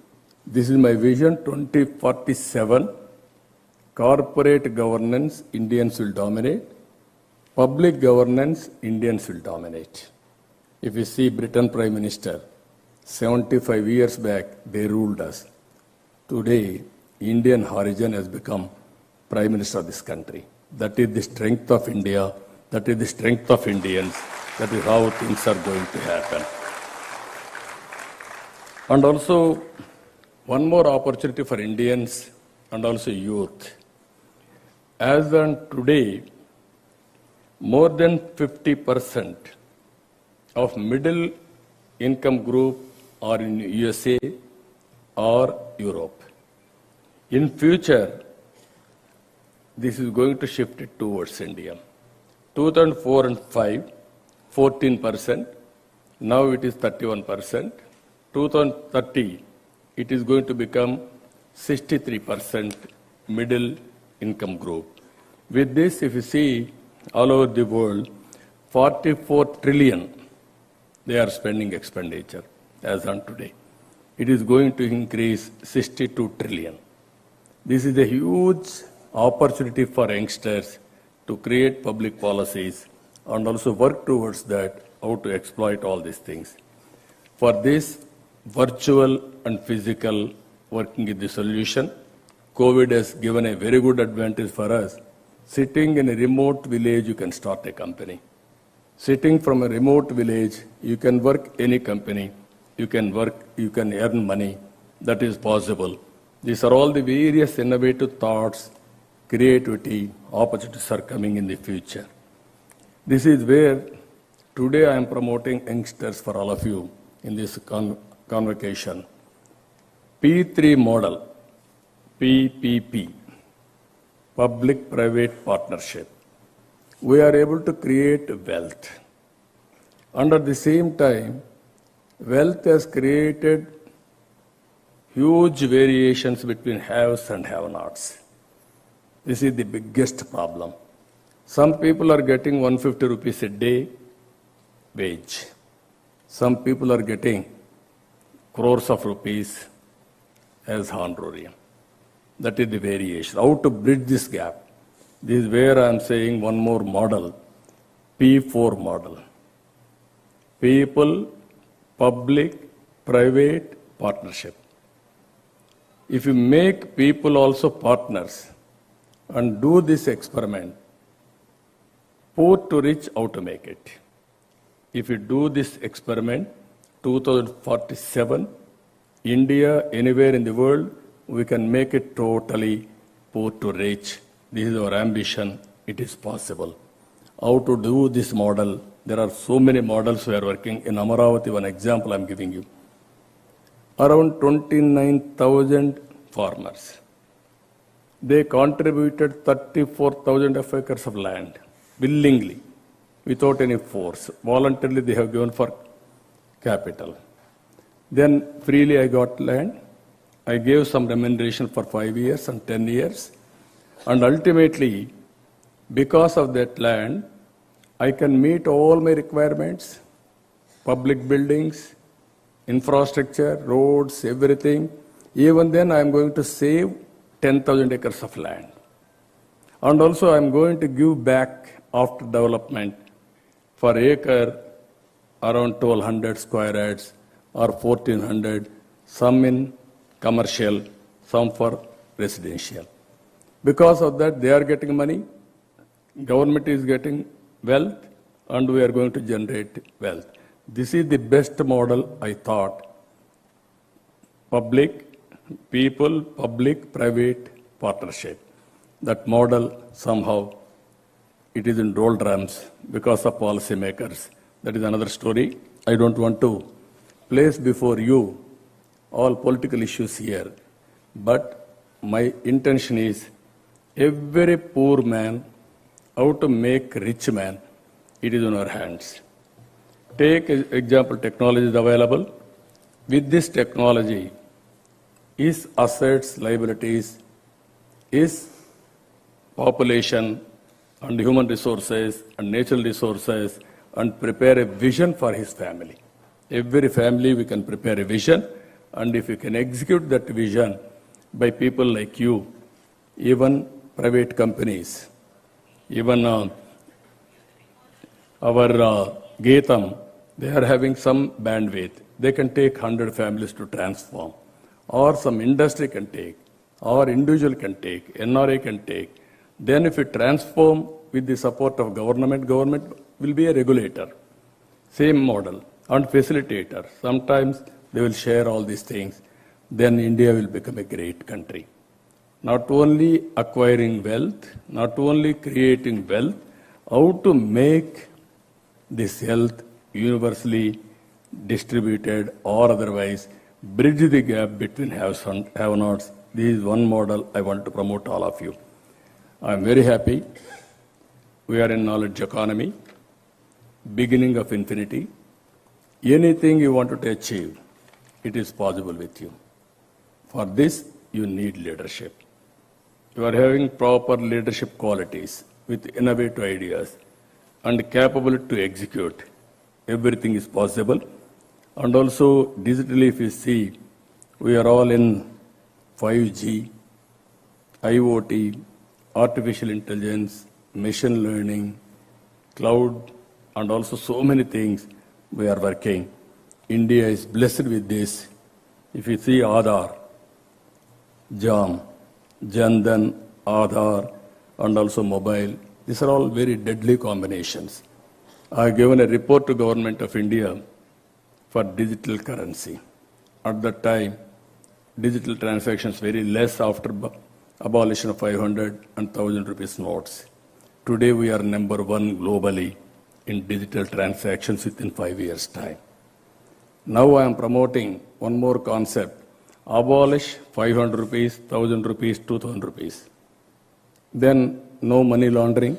this is my vision 2047. Corporate governance, Indians will dominate. Public governance, Indians will dominate. If you see Britain Prime Minister, 75 years back, they ruled us. Today, Indian origin has become Prime Minister of this country. That is the strength of India. That is the strength of Indians. That is how things are going to happen. And also, one more opportunity for Indians and also youth. As on today, more than 50% of middle income group are in USA or Europe. In future, this is going to shift it towards India. 2004 and 5, 14%. Now it is 31%. 2030, it is going to become 63% middle income group. With this, if you see all over the world, 44 trillion they are spending expenditure as on today. It is going to increase 62 trillion. This is a huge opportunity for youngsters to create public policies and also work towards that, how to exploit all these things. For this, virtual and physical working is the solution. COVID has given a very good advantage for us. Sitting in a remote village, you can start a company. Sitting from a remote village, you can work any company. You can work, you can earn money. That is possible. These are all the various innovative thoughts, creativity, opportunities are coming in the future. This is where today I am promoting youngsters for all of you in this convocation. P3 model, PPP, public-private partnership. We are able to create wealth. And at the same time, wealth has created huge variations between haves and have-nots. This is the biggest problem. Some people are getting 150 rupees a day wage. Some people are getting crores of rupees as honorarium. That is the variation. How to bridge this gap? This is where I am saying one more model, P4 model. People, public-private partnership. If you make people also partners and do this experiment, poor to rich, how to make it? If you do this experiment, 2047, India, anywhere in the world, we can make it totally poor to rich. This is our ambition. It is possible. How to do this model? There are so many models we are working. In Amaravati, one example I'm giving you. Around 29,000 farmers. They contributed 34,000 acres of land willingly, without any force. Voluntarily, they have given for capital. Then freely I got land. I gave some remuneration for 5 years and 10 years. And ultimately, because of that land, I can meet all my requirements, public buildings, infrastructure, roads, everything. Even then, I am going to save 10,000 acres of land. And also, I am going to give back after development for acre around 1,200 square yards or 1,400, some in commercial, some for residential. Because of that, they are getting money, government is getting wealth, and we are going to generate wealth. This is the best model, I thought. Public-private partnership. That model, somehow, it is in doldrums because of policymakers. That is another story. I don't want to place before you all political issues here. But my intention is, every poor man, how to make rich man, it is in our hands. Take example, technology is available. With this technology, is assets, liabilities, is population and human resources and natural resources, and prepare a vision for his family. Every family we can prepare a vision, and if you can execute that vision by people like you, even private companies, even our Geetam, they are having some bandwidth. They can take 100 families to transform, or some industry can take, or individual can take, NRA can take. Then if we transform with the support of government will be a regulator. Same model, and facilitator. Sometimes they will share all these things. Then India will become a great country. Not only acquiring wealth, not only creating wealth, how to make this health universally distributed or otherwise bridge the gap between haves and have-nots. This is one model I want to promote all of you. I am very happy. We are in knowledge economy, beginning of infinity. Anything you want to achieve, it is possible with you. For this, you need leadership. You are having proper leadership qualities with innovative ideas and capability to execute. Everything is possible. And also, digitally, if you see, we are all in 5G, IoT, artificial intelligence, machine learning, cloud, and also so many things we are working. India is blessed with this. If you see Aadhaar, JAM, Jandan, Aadhaar, and also mobile, these are all very deadly combinations. I have given a report to Government of India for digital currency. At that time, digital transactions very less after abolition of 500 and 1,000 rupees notes. Today we are number one globally in digital transactions within 5 years' time. Now I am promoting one more concept. Abolish 500 rupees, 1,000 rupees, 2,000 rupees. Then no money laundering,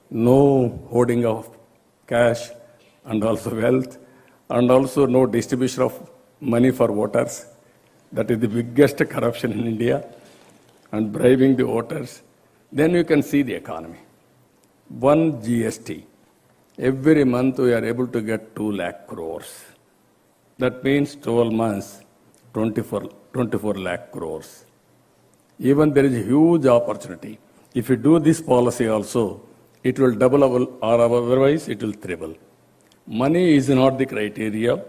no hoarding of cash and also wealth, and also no distribution of money for voters. That is the biggest corruption in India, and bribing the voters. Then you can see the economy. One GST. Every month we are able to get 2 lakh crores. That means 12 months, 24 lakh crores. Even there is a huge opportunity. If you do this policy also, it will double or otherwise it will triple. Money is not the criteria.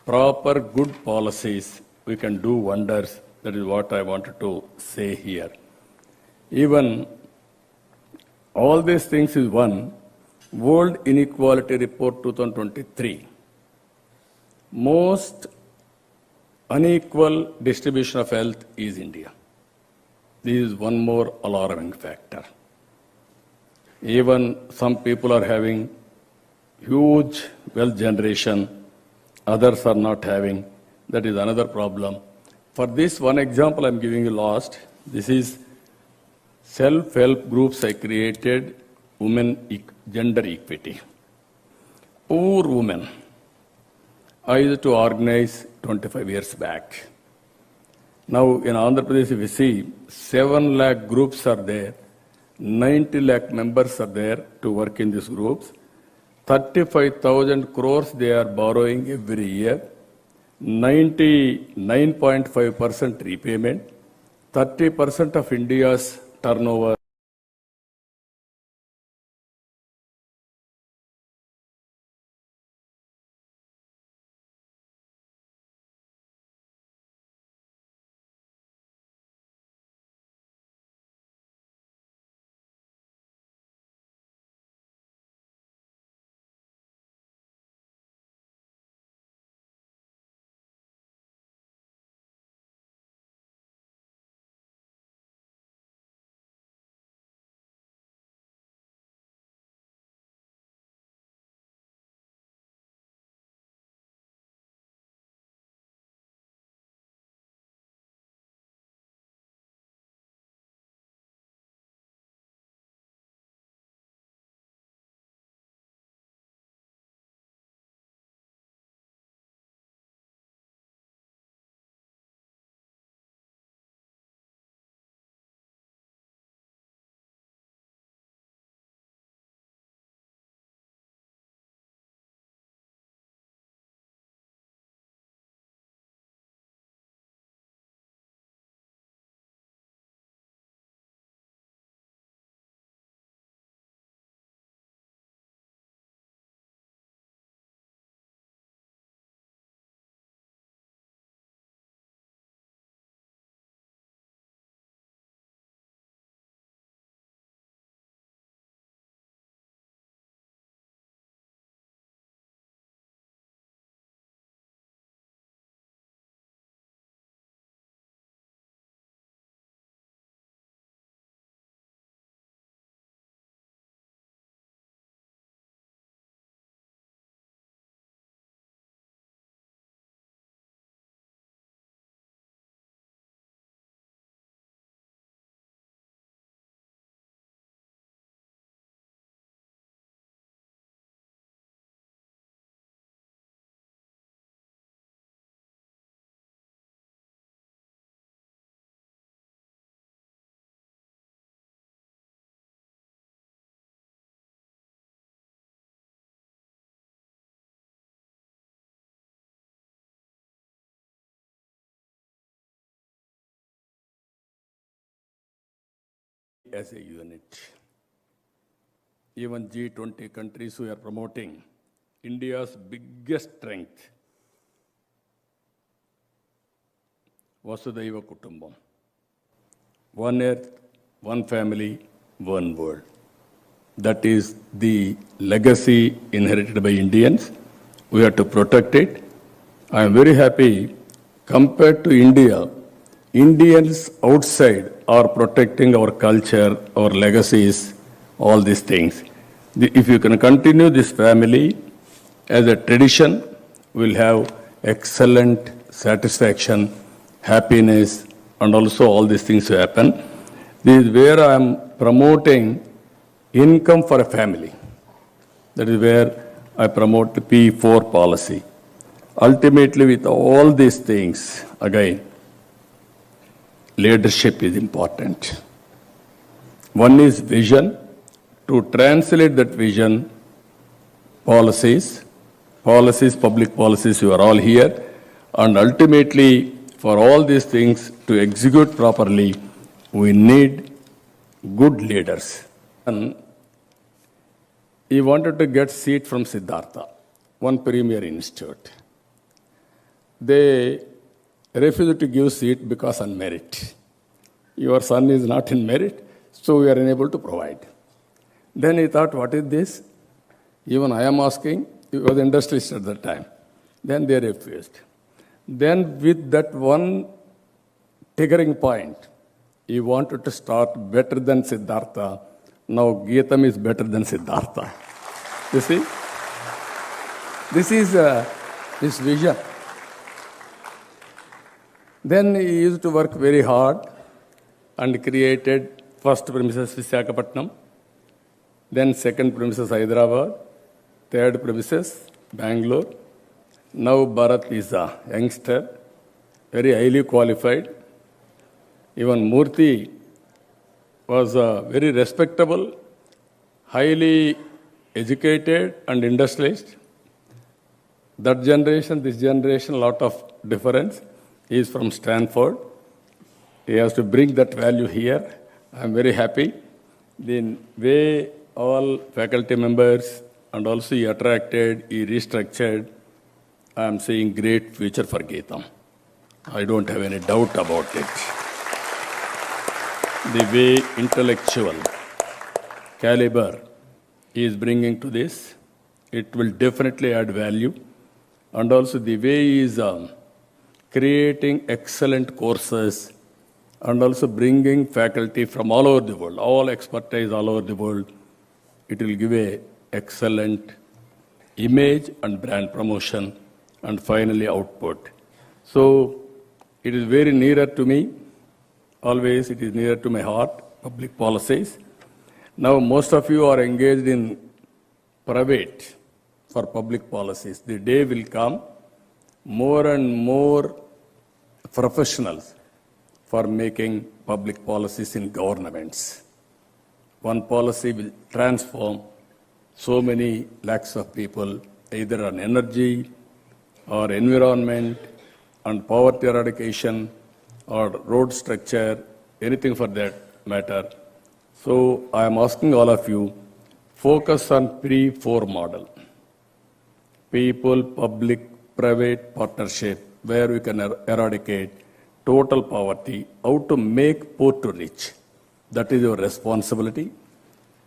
proper good policies, we can do wonders. That is what I wanted to say here. Even all these things is one. World Inequality Report 2023. Most unequal distribution of health is India. This is one more alarming factor. Even some people are having huge wealth generation, others are not having. That is another problem. For this one example I'm giving you last, this is self-help groups I created, gender equity. Poor women. I used to organize 25 years back. Now in Andhra Pradesh, if you see, 7 lakh groups are there, 90 lakh members are there to work in these groups. 35,000 crores they are borrowing every year, 99.5% repayment, 30% of India's turnover. As a unit. Even G20 countries who are promoting India's biggest strength, Vasudhaiva Kutumbam. One earth, one family, one world. That is the legacy inherited by Indians. We have to protect it. I am very happy, compared to India, Indians outside are protecting our culture, our legacies, all these things. If you can continue this family as a tradition, we'll have excellent satisfaction, happiness, and also all these things will happen. This is where I am promoting income for a family. That is where I promote the P4 policy. Ultimately, with all these things, again, leadership is important. One is vision. To translate that vision, policies, public policies, you are all here. And ultimately, for all these things to execute properly, we need good leaders. And he wanted to get seat from Siddhartha, one premier institute. they refused to give seat because on merit. Your son is not in merit, so we are unable to provide. Then he thought, what is this? Even I am asking, he was industrialist at that time. Then they refused. Then with that one triggering point, he wanted to start better than Siddhartha. Now Geetam is better than Siddhartha. You see? This is his vision. Then he used to work very hard and created first premises Visakhapatnam, then second premises Hyderabad, third premises Bangalore. Now Bharat is a youngster, very highly qualified. Even Murthy was a very respectable, highly educated and industrialist. That generation, this generation, a lot of difference. He is from Stanford. He has to bring that value here. I am very happy. The way all faculty members and also he attracted, he restructured, I am seeing great future for Geetam. I don't have any doubt about it. The way intellectual caliber he is bringing to this, it will definitely add value. And also the way he is creating excellent courses and also bringing faculty from all over the world, all expertise all over the world, it will give a excellent image and brand promotion and finally output. So it is very nearer to me. Always it is near to my heart, public policies. Now most of you are engaged in private for public policies. The day will come, more and more professionals for making public policies in governments. One policy will transform so many lakhs of people, either on energy or environment and poverty eradication or road structure, anything for that matter. So I am asking all of you, focus on P4 model. People, public, private partnership, where we can eradicate total poverty, how to make poor to rich. That is your responsibility.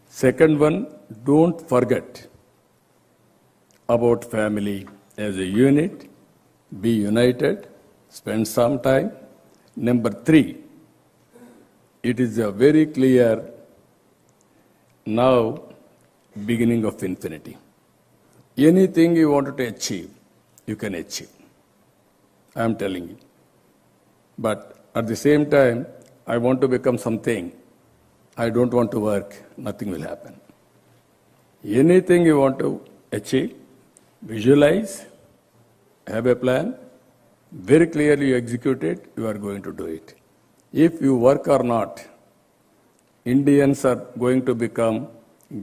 Second one, don't forget about family as a unit, be united, spend some time. Number 3, it is a very clear now beginning of infinity. Anything you wanted to achieve, you can achieve. I am telling you. But at the same time, I want to become something. I don't want to work, nothing will happen. Anything you want to achieve, visualize, have a plan, very clearly you execute it, you are going to do it. If you work or not, Indians are going to become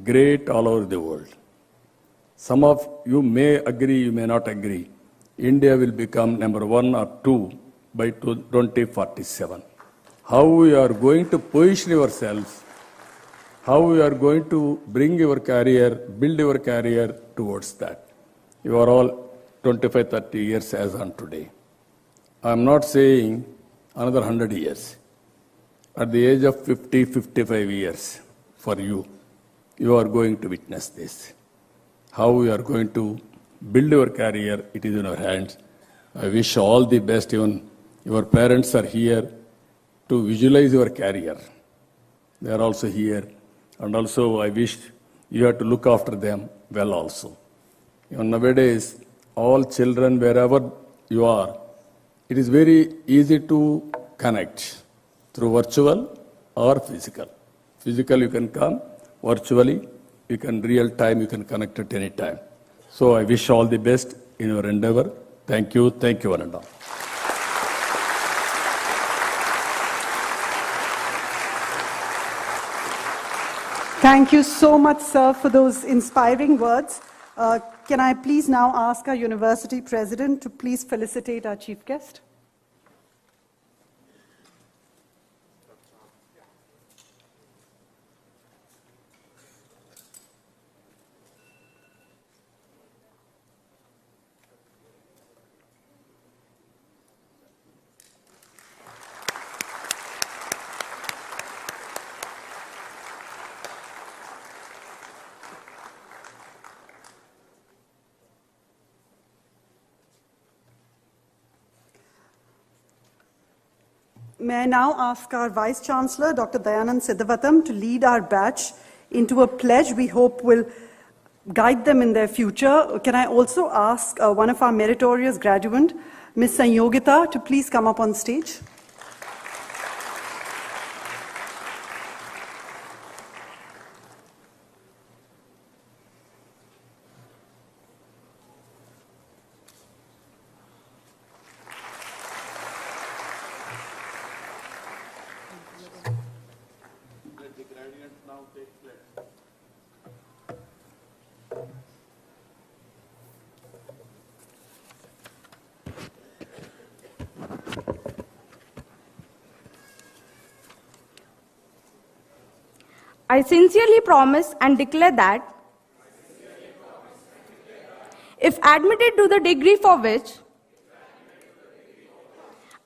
great all over the world. Some of you may agree, you may not agree. India will become number 1 or 2 by 2047. How we are going to position yourselves, how we are going to bring your career, build your career towards that. You are all 25, 30 years as on today. I am not saying another 100 years. At the age of 50, 55 years for you, you are going to witness this. How you are going to build your career, it is in your hands. I wish all the best. Even your parents are here to visualize your career. They are also here. And also I wish you have to look after them well also. Even nowadays, all children, wherever you are, it is very easy to connect through virtual or physical. Physical you can come, virtually you can real time, you can connect at any time. So I wish all the best in your endeavor. Thank you, one and all. Thank you so much, sir, for those inspiring words. Can I please now ask our university president to please felicitate our chief guest? May I now ask our Vice Chancellor, Dr. Dayanand Siddhavatam, to lead our batch into a pledge we hope will guide them in their future. Can I also ask one of our meritorious graduates, Ms. Sanyogita, to please come up on stage? I sincerely promise and declare that if admitted to the degree for which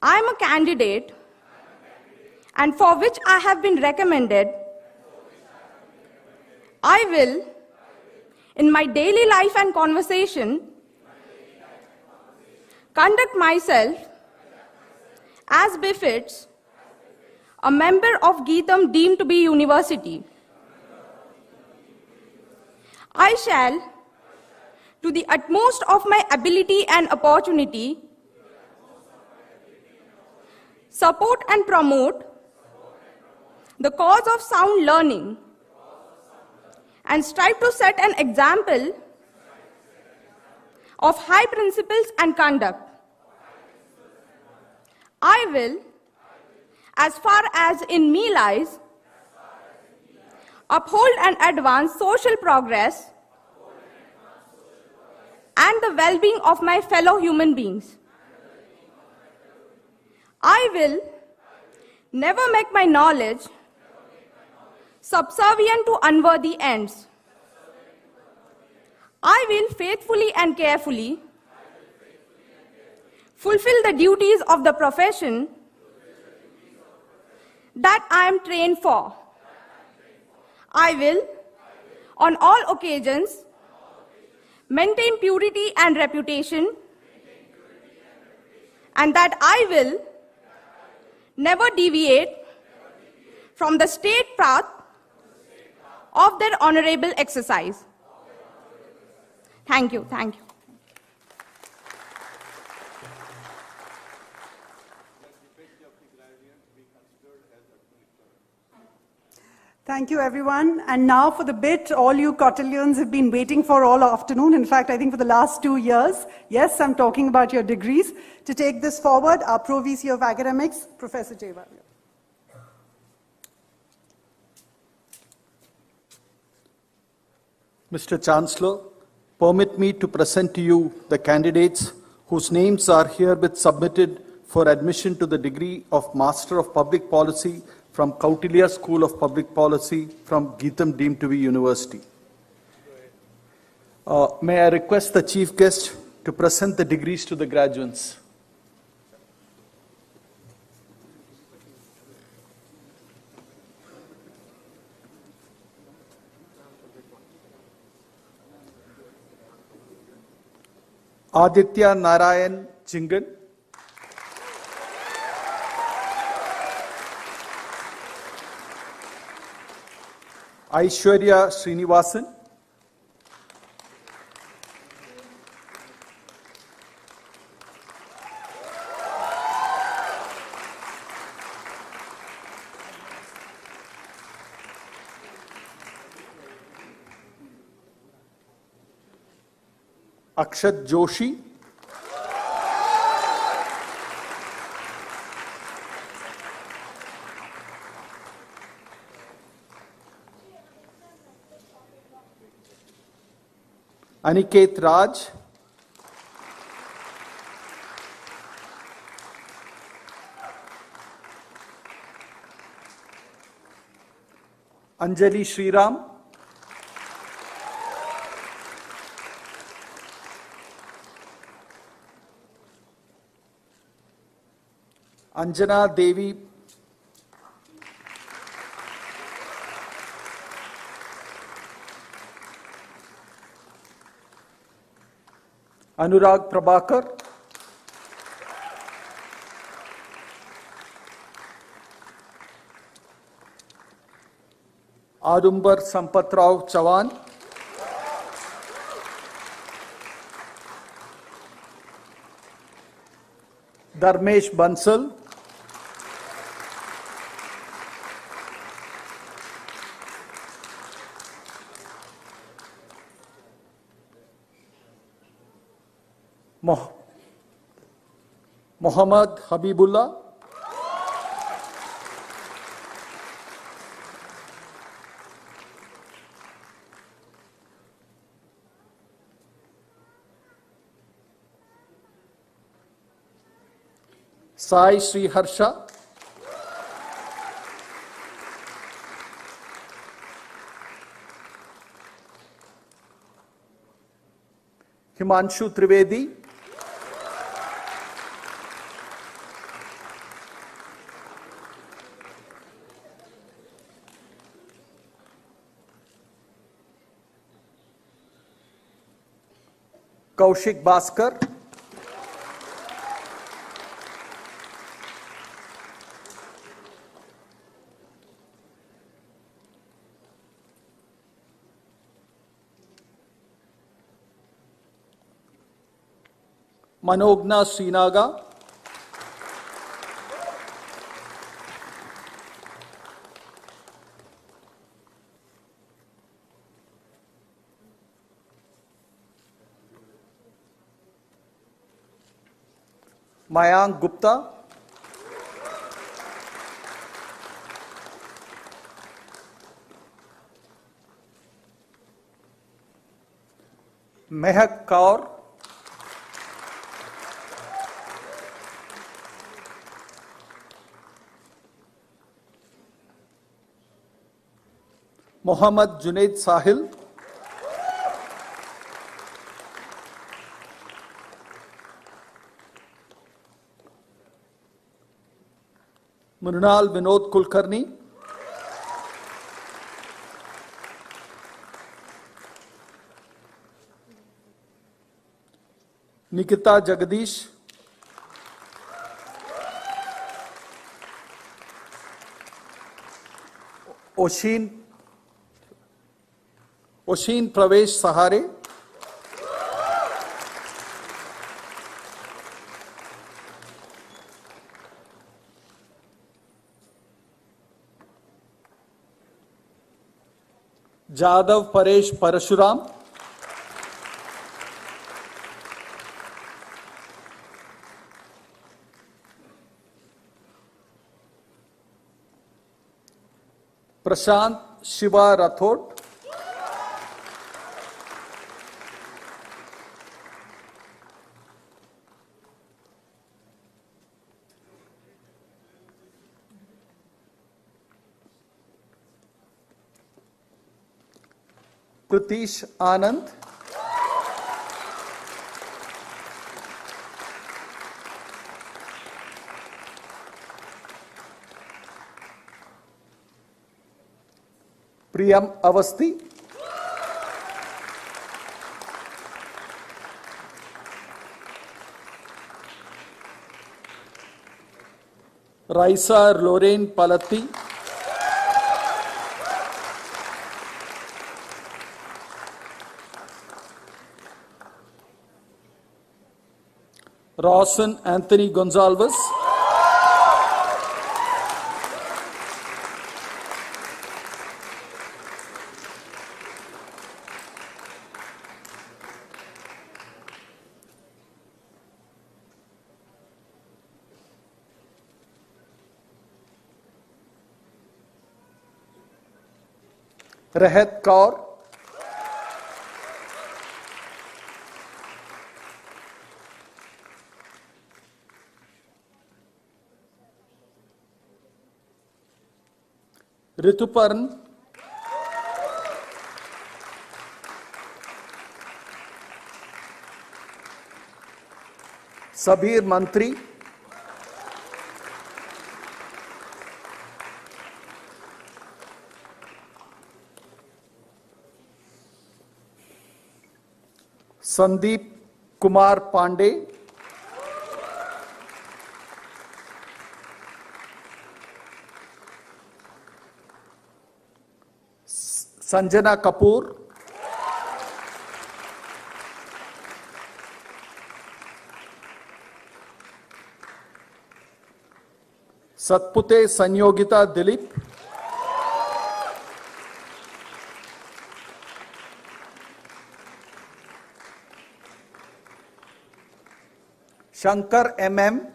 I am a candidate and for which I have been recommended, I will, in my daily life and conversation, conduct myself as befits a member of Geetam deemed to be university. I shall, to the utmost of my ability and opportunity, support and promote the cause of sound learning and strive to set an example of high principles and conduct. I will, as far as in me lies, uphold and advance social progress and the well-being of my fellow human beings. I will never make my knowledge subservient to unworthy ends. I will faithfully and carefully fulfill the duties of the profession that I am trained for. I will, on all occasions, maintain purity and reputation, and that I will never deviate from the state path of their honorable exercise. Thank you. Thank you. Thank you, everyone. And now for the bit all you cotillions have been waiting for all afternoon. In fact, I think for the last 2 years. Yes, I'm talking about your degrees. To take this forward, our Pro VC of Academics, Professor Jayawardena. Mr. Chancellor, permit me to present to you the candidates whose names are herewith submitted for admission to the degree of Master of Public Policy from Kautilya School of Public Policy from Geetam deemed to be University. May I request the Chief Guest to present the degrees to the graduates. Aditya Narayan Chingan. Aishwarya Srinivasan. Akshat Joshi. Aniket Raj. Anjali Sriram. Anjana Devi. Anurag Prabhakar. Adumbar Sampatrao Chavan, Dharmesh Bansal, Muhammad Habibullah, Sai Sri Harsha, Himanshu Trivedi, Kaushik Bhaskar, Manogna Srinaga, Mayank Gupta, Mehak Kaur, Mohammad Junaid Sahil, Mrunal Vinod Kulkarni, Nikita Jagadish, Oshin Pravesh Sahare, Jadav Paresh Parashuram, Prashant Shiva Rathod, Pratish Anand, Priyam Avasti, Raisa Lorraine Palatti, Rawson Anthony Gonzalez, Rehat Kaur, Rituparn, Sabir Mantri, Sandeep Kumar Pandey, Sanjana Kapoor, Satpute Sanyogita Dilip, Shankar MM,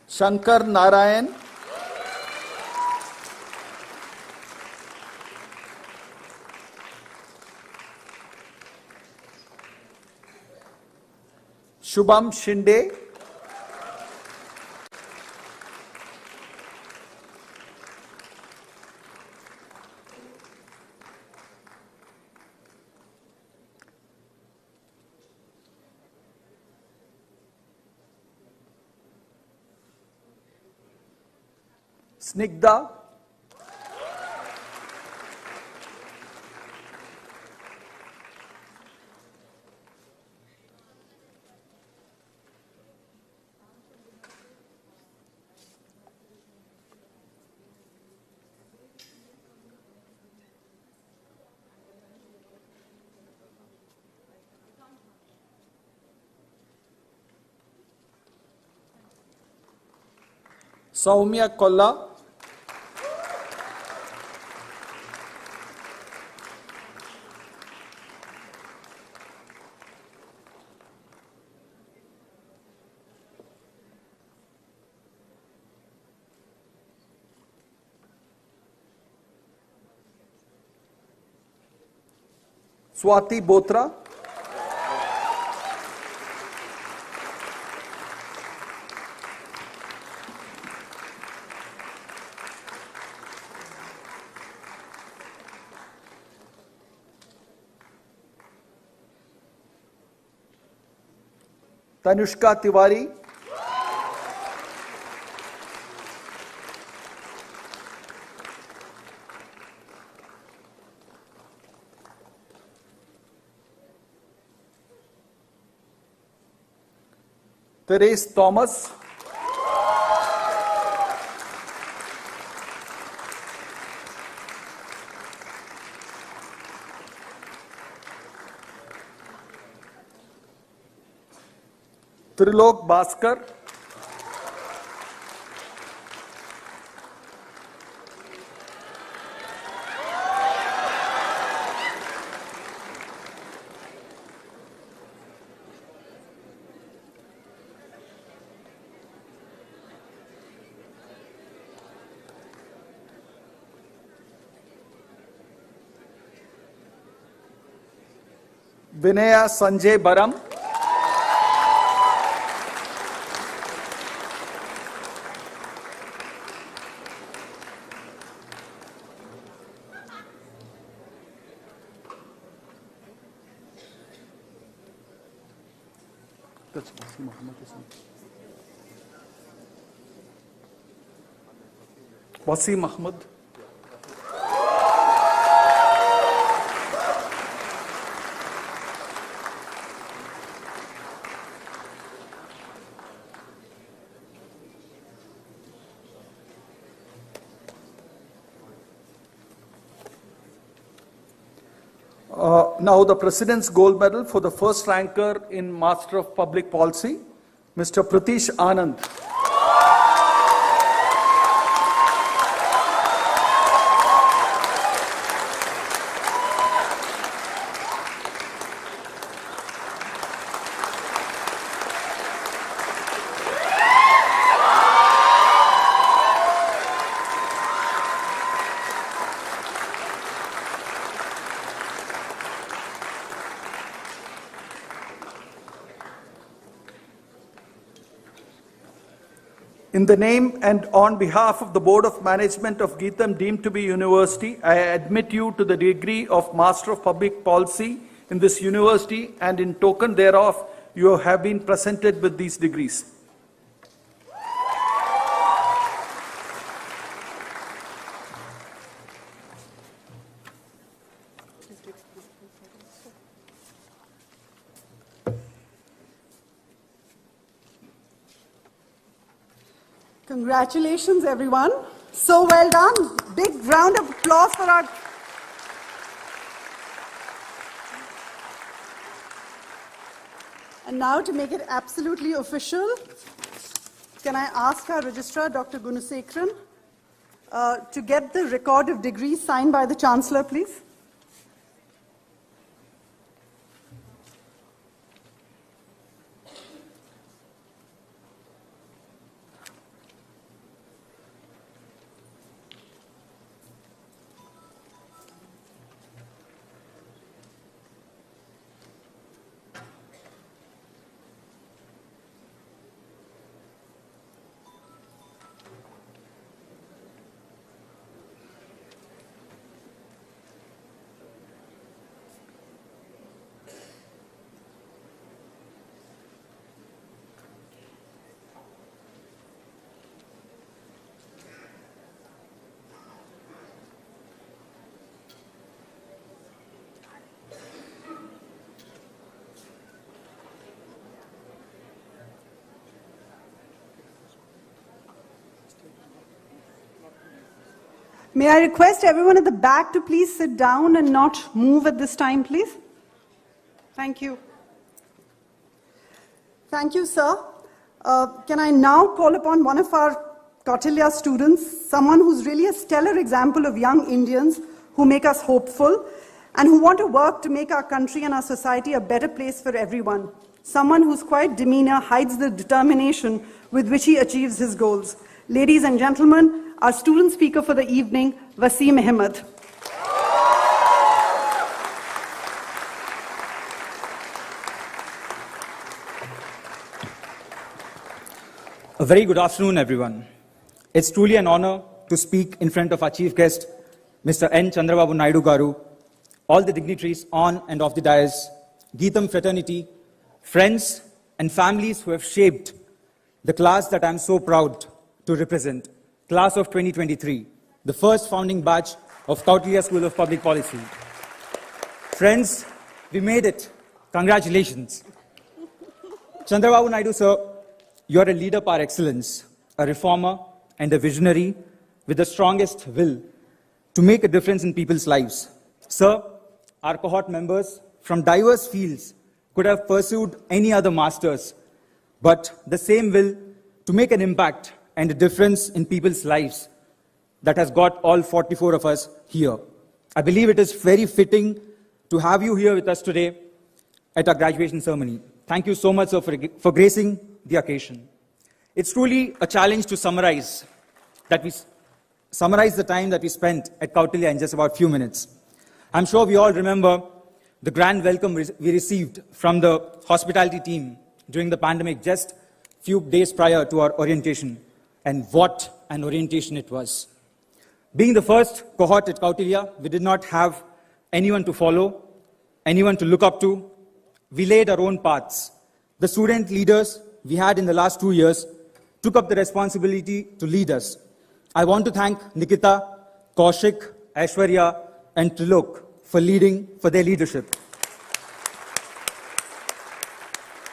Shankar Narayan, Shubham Shinde, Snigdha, Saumya Kolla, Swati Botra, Tanushka Tiwari, Therese Thomas, Trilok Bhaskar, Vinaya Sanjay Baram, Wasim Ahmad, now the President's Gold Medal for the first ranker in Master of Public Policy, Mr. Pratish Anand. In the name and on behalf of the Board of Management of Geetham deemed to be University, I admit you to the degree of Master of Public Policy in this university, and in token thereof you have been presented with these degrees. Congratulations, everyone. So well done. Big round of applause for our... And now, to make it absolutely official, can I ask our Registrar, Dr. Gunasekharan, to get the record of degrees signed by the Chancellor, please? May I request everyone at the back to please sit down and not move at this time, please? Thank you. Thank you, sir. Can I now call upon one of our Kautilya students, someone who's really a stellar example of young Indians who make us hopeful and who want to work to make our country and our society a better place for everyone. Someone whose quiet demeanor hides the determination with which he achieves his goals. Ladies and gentlemen, our student speaker for the evening, Wasim Ahmed. A very good afternoon, everyone. It's truly an honor to speak in front of our chief guest, Mr. N. Chandrababu Naidu Garu, all the dignitaries on and off the dais, Geetham fraternity, friends and families who have shaped the class that I'm so proud to represent, class of 2023, the first founding batch of Kautilya School of Public Policy. Friends, we made it. Congratulations. Chandrababu Naidu, sir, you are a leader par excellence, a reformer and a visionary with the strongest will to make a difference in people's lives. Sir, our cohort members from diverse fields could have pursued any other masters, but the same will to make an impact and a difference in people's lives that has got all 44 of us here. I believe it is very fitting to have you here with us today at our graduation ceremony. Thank you so much, sir, for gracing the occasion. It's truly a challenge to summarize the time that we spent at Kautilya in just about a few minutes. I'm sure we all remember the grand welcome we received from the hospitality team during the pandemic just a few days prior to our orientation. And what an orientation it was. Being the first cohort at Kautilya, we did not have anyone to follow, anyone to look up to. We laid our own paths. The student leaders we had in the last 2 years took up the responsibility to lead us. I want to thank Nikita, Kaushik, Aishwarya, and Trilok for their leadership.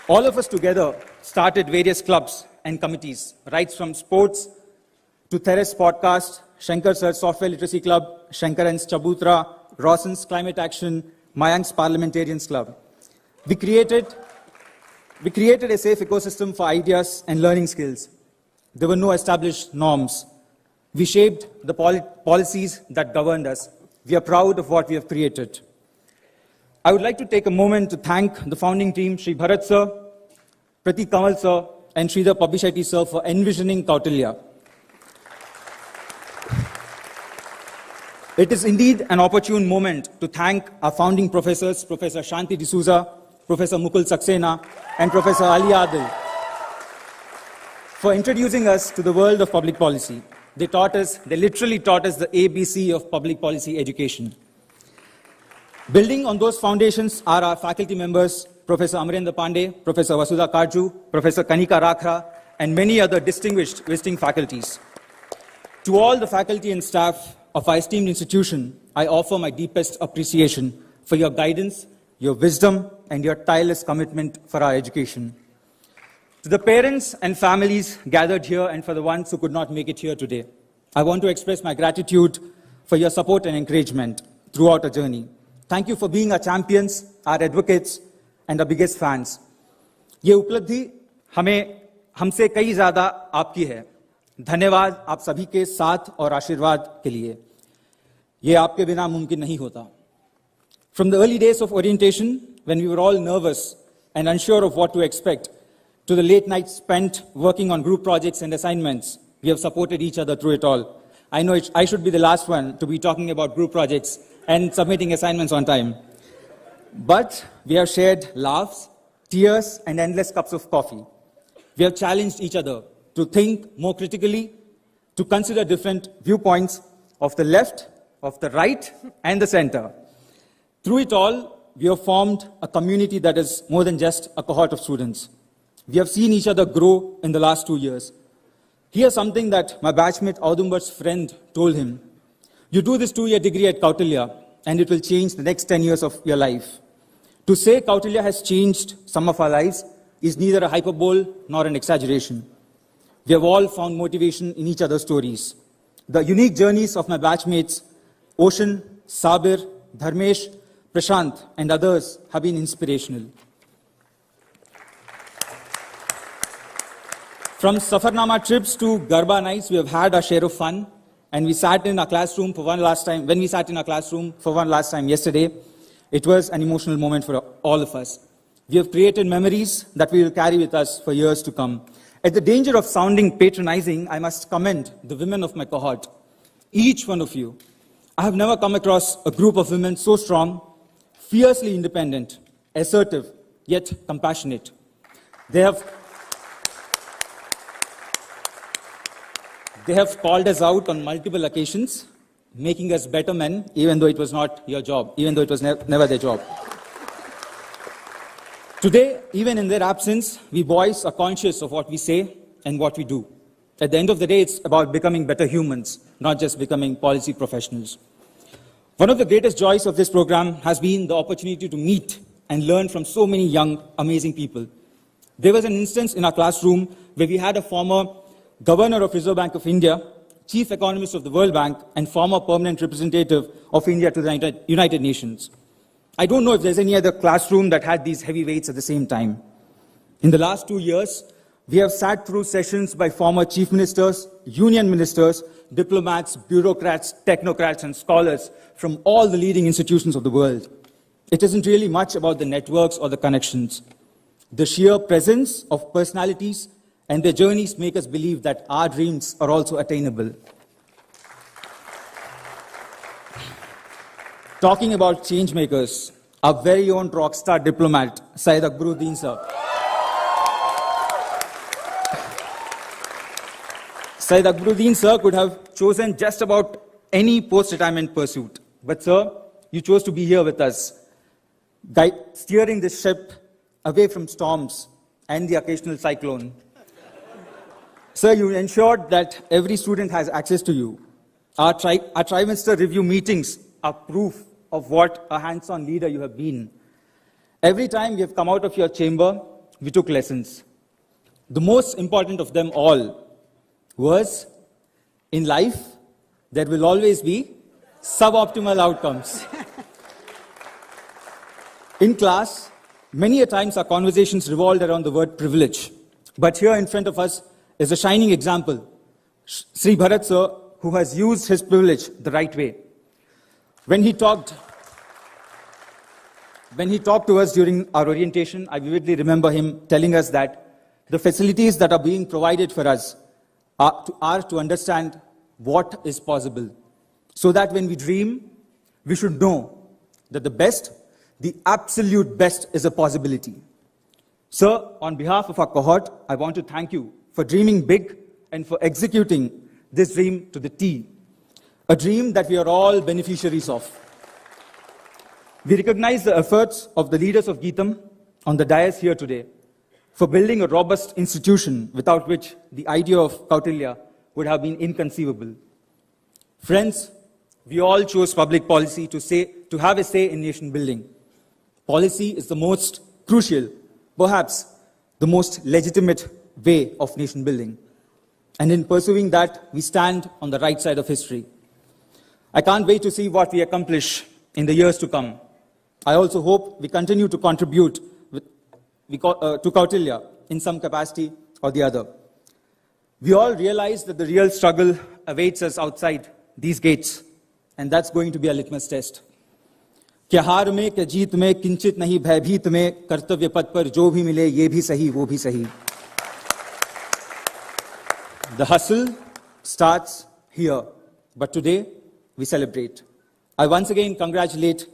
All of us together started various clubs and committees, right from sports to Theres Podcast, Shankar Sir's Software Literacy Club, Shankaran's Chabutra, Rawson's Climate Action, Mayank's Parliamentarians Club. We created a safe ecosystem for ideas and learning skills. There were no established norms. We shaped the policies that governed us. We are proud of what we have created. I would like to take a moment to thank the founding team, Sri Bharat Sir, Pratik Kamal Sir, and Sridhar Pabishetty Sir for envisioning Kautilya. It is indeed an opportune moment to thank our founding professors, Professor Shanti D'Souza, Professor Mukul Saxena, and Professor Ali Adil, for introducing us to the world of public policy. They literally taught us the ABC of public policy education. Building on those foundations are our faculty members, Professor Amarendra Pandey, Professor Vasudha Karju, Professor Kanika Rakhra, and many other distinguished visiting faculties. To all the faculty and staff of our esteemed institution, I offer my deepest appreciation for your guidance, your wisdom, and your tireless commitment for our education. To the parents and families gathered here and for the ones who could not make it here today, I want to express my gratitude for your support and encouragement throughout our journey. Thank you for being our champions, our advocates, and our biggest fans. ये उपलब्धि हमसे कई ज़्यादा आपकी है. धन्यवाद आप सभी के साथ और आशीर्वाद के लिए. ये आपके बिना मुमकिन नहीं होता. From the early days of orientation, when we were all nervous and unsure of what to expect, to the late nights spent working on group projects and assignments, we have supported each other through it all. I know I should be the last one to be talking about group projects and submitting assignments on time. But we have shared laughs, tears, and endless cups of coffee. We have challenged each other to think more critically, to consider different viewpoints of the left, of the right, and the center. Through it all, we have formed a community that is more than just a cohort of students. We have seen each other grow in the last 2 years. Here's something that my batchmate Audumbar's friend told him. You do this 2-year degree at Kautilya, and it will change the next 10 years of your life. To say Kautilya has changed some of our lives is neither a hyperbole nor an exaggeration. We have all found motivation in each other's stories. The unique journeys of my batchmates, Ocean, Sabir, Dharmesh, Prashant, and others have been inspirational. From Safarnama trips to Garba nights, we have had our share of fun, and we sat in our classroom for one last time. When we sat in our classroom for one last time yesterday, it was an emotional moment for all of us. We have created memories that we will carry with us for years to come. At the danger of sounding patronizing, I must commend the women of my cohort. Each one of you. I have never come across a group of women so strong, fiercely independent, assertive, yet compassionate. They have called us out on multiple occasions, making us better men, even though it was not your job, even though it was never their job. Today, even in their absence, we boys are conscious of what we say and what we do. At the end of the day, it's about becoming better humans, not just becoming policy professionals. One of the greatest joys of this program has been the opportunity to meet and learn from so many young, amazing people. There was an instance in our classroom where we had a former Governor of Reserve Bank of India, Chief Economist of the World Bank, and former permanent representative of India to the United Nations. I don't know if there's any other classroom that had these heavyweights at the same time. In the last 2 years, we have sat through sessions by former chief ministers, union ministers, diplomats, bureaucrats, technocrats, and scholars from all the leading institutions of the world. It isn't really much about the networks or the connections. The sheer presence of personalities and their journeys make us believe that our dreams are also attainable. Talking about change makers, our very own rockstar diplomat, Syed Akbaruddin sir. Syed Akbaruddin sir could have chosen just about any post-retirement pursuit. But sir, you chose to be here with us, steering this ship away from storms and the occasional cyclone. Sir, you ensured that every student has access to you. Our trimester review meetings are proof of what a hands-on leader you have been. Every time we have come out of your chamber, we took lessons. The most important of them all was, in life, there will always be suboptimal outcomes. In class, many a times our conversations revolved around the word privilege. But here in front of us is a shining example, Sri Bharat sir, who has used his privilege the right way. When he talked to us during our orientation, I vividly remember him telling us that the facilities that are being provided for us are to understand what is possible, so that when we dream, we should know that the best, the absolute best, is a possibility. Sir, on behalf of our cohort, I want to thank you for dreaming big and for executing this dream to the T, a dream that we are all beneficiaries of. We recognize the efforts of the leaders of Geetam, on the dais here today for building a robust institution without which the idea of Kautilya would have been inconceivable. Friends, we all chose public policy to have a say in nation building. Policy is the most crucial, perhaps the most legitimate way of nation building. And in pursuing that, we stand on the right side of history. I can't wait to see what we accomplish in the years to come. I also hope we continue to contribute to Kautilya in some capacity or the other. We all realize that the real struggle awaits us outside these gates, and that's going to be a litmus test. क्या हार में क्या जीत में किंचित नहीं भयभीत में कर्तव्य पथ पर जो भी मिले ये भी सही वो भी सही. The hustle starts here, but today we celebrate. I once again congratulate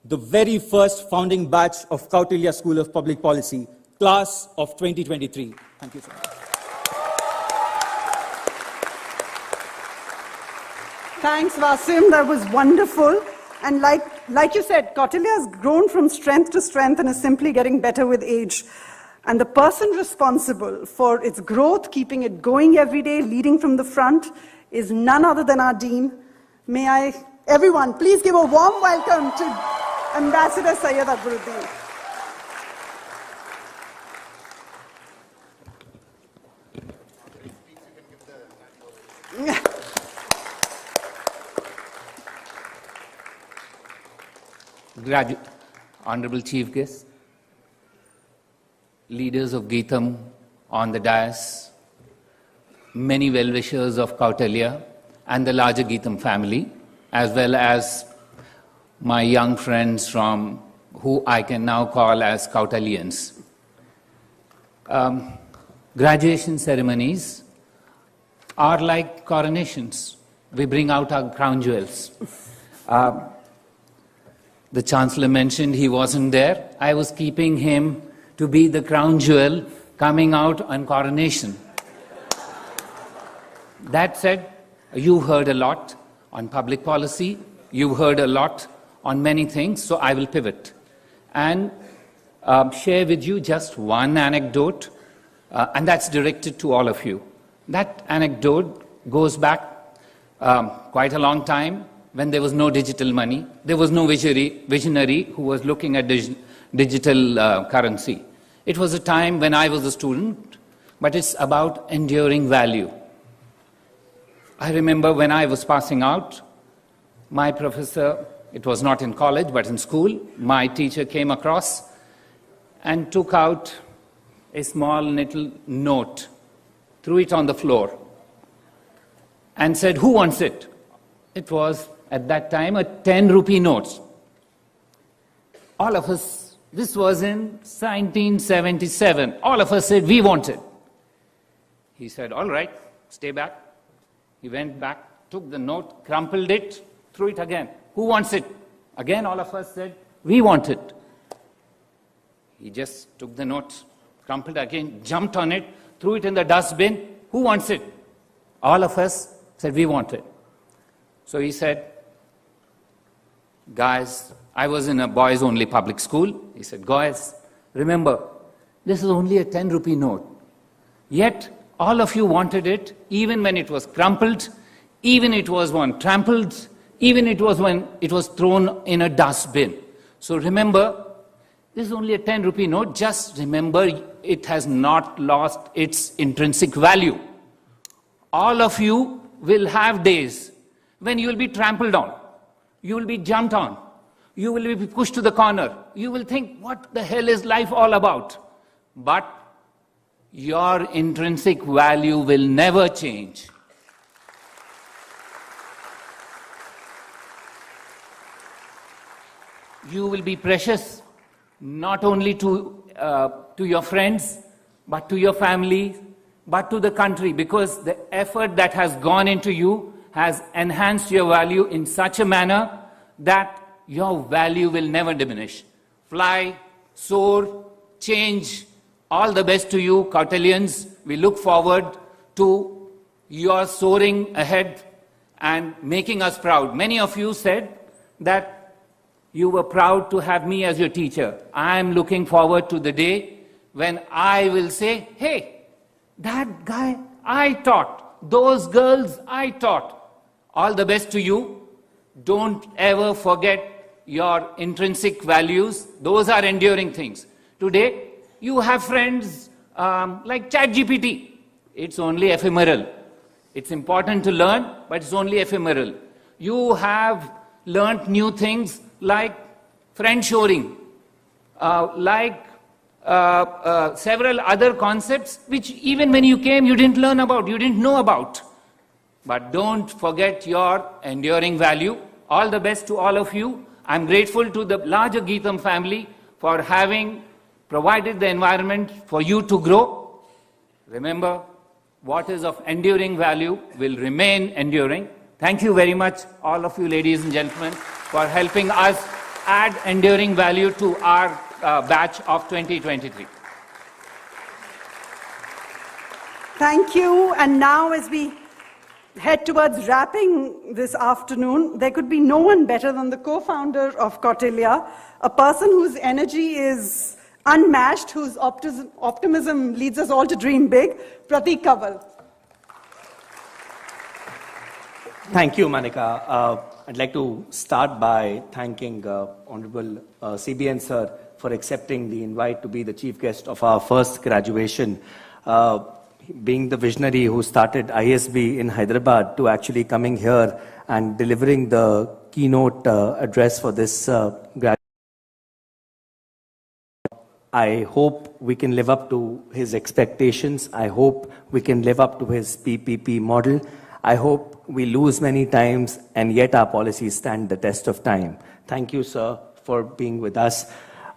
the very first founding batch of Kautilya School of Public Policy, class of 2023. Thank you so much. Thanks, Vasim. That was wonderful. And like you said, Kautilya has grown from strength to strength and is simply getting better with age. And the person responsible for its growth, keeping it going every day, leading from the front, is none other than our Dean. May I, everyone, please give a warm welcome to Ambassador Syed Akbaruddin. Honorable Chief Guest, leaders of Geetham on the dais, many well-wishers of Kautilya and the larger Geetham family, as well as my young friends from who I can now call as Kautillians. Graduation ceremonies are like coronations. We bring out our crown jewels. The Chancellor mentioned he wasn't there. I was keeping him to be the crown jewel coming out on coronation. That said, you've heard a lot on public policy. You've heard a lot on many things, so I will pivot and share with you just one anecdote, and that's directed to all of you. That anecdote goes back quite a long time, when there was no digital money. There was no visionary who was looking at digital currency. It was a time when I was a student, but it's about enduring value. I remember when I was passing out, my professor, it was not in college, but in school, my teacher came across and took out a small little note, threw it on the floor, and said, "Who wants it?" It was, at that time, a 10-rupee note. All of us, this was in 1977, all of us said, "We want it." He said, "All right, stay back." He went back, took the note, crumpled it, threw it again. "Who wants it?" Again, all of us said, "We want it." He just took the note, crumpled again, jumped on it, threw it in the dustbin. "Who wants it?" All of us said, "We want it." So he said, "Guys," I was in a boys-only public school. He said, "Guys, remember, this is only a 10-rupee note. Yet, all of you wanted it, even when it was crumpled, even it was when trampled, even it was when it was thrown in a dustbin. So remember, this is only a 10-rupee note. Just remember, it has not lost its intrinsic value. All of you will have days when you will be trampled on. You will be jumped on. You will be pushed to the corner. You will think, what the hell is life all about? But your intrinsic value will never change. You will be precious, not only to your friends, but to your family, but to the country, because the effort that has gone into you has enhanced your value in such a manner that your value will never diminish. Fly, soar, change. All the best to you, Kautillians. We look forward to your soaring ahead and making us proud. Many of you said that You were proud to have me as your teacher. I am looking forward to the day when I will say, hey, that guy I taught, those girls I taught. All the best to you. Don't ever forget your intrinsic values. Those are enduring things. Today, you have friends like ChatGPT. It's only ephemeral. It's important to learn, but it's only ephemeral. You have learned new things like friend shoring, like several other concepts which even when you came you didn't learn about, you didn't know about. But don't forget your enduring value. All the best to all of you. I'm grateful to the larger Geetam family for having provided the environment for you to grow. Remember, what is of enduring value will remain enduring. Thank you very much, all of you ladies and gentlemen, for helping us add enduring value to our batch of 2023. Thank you. And now as we head towards wrapping this afternoon, there could be no one better than the co-founder of Kautilya, a person whose energy is unmatched, whose optimism leads us all to dream big, Pratik Kanwal. Thank you, Manika. I'd like to start by thanking Honorable CBN Sir for accepting the invite to be the chief guest of our first graduation. Being the visionary who started ISB in Hyderabad to actually coming here and delivering the keynote address for this graduation. I hope we can live up to his expectations. I hope we can live up to his PPP model. I hope we lose many times and yet our policies stand the test of time. Thank you, sir, for being with us.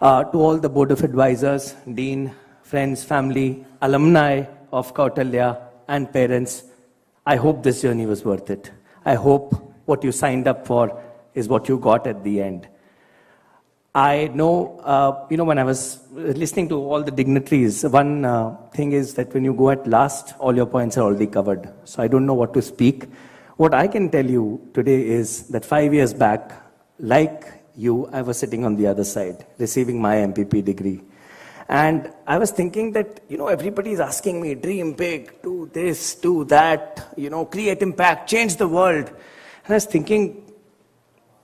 To all the board of advisors, dean, friends, family, alumni of Kautilya and parents, I hope this journey was worth it. I hope what you signed up for is what you got at the end. I know, when I was listening to all the dignitaries, one thing is that when you go at last, all your points are already covered. So I don't know what to speak. What I can tell you today is that 5 years back, like you, I was sitting on the other side, receiving my MPP degree. And I was thinking that, everybody is asking me, dream big, do this, do that, create impact, change the world. And I was thinking,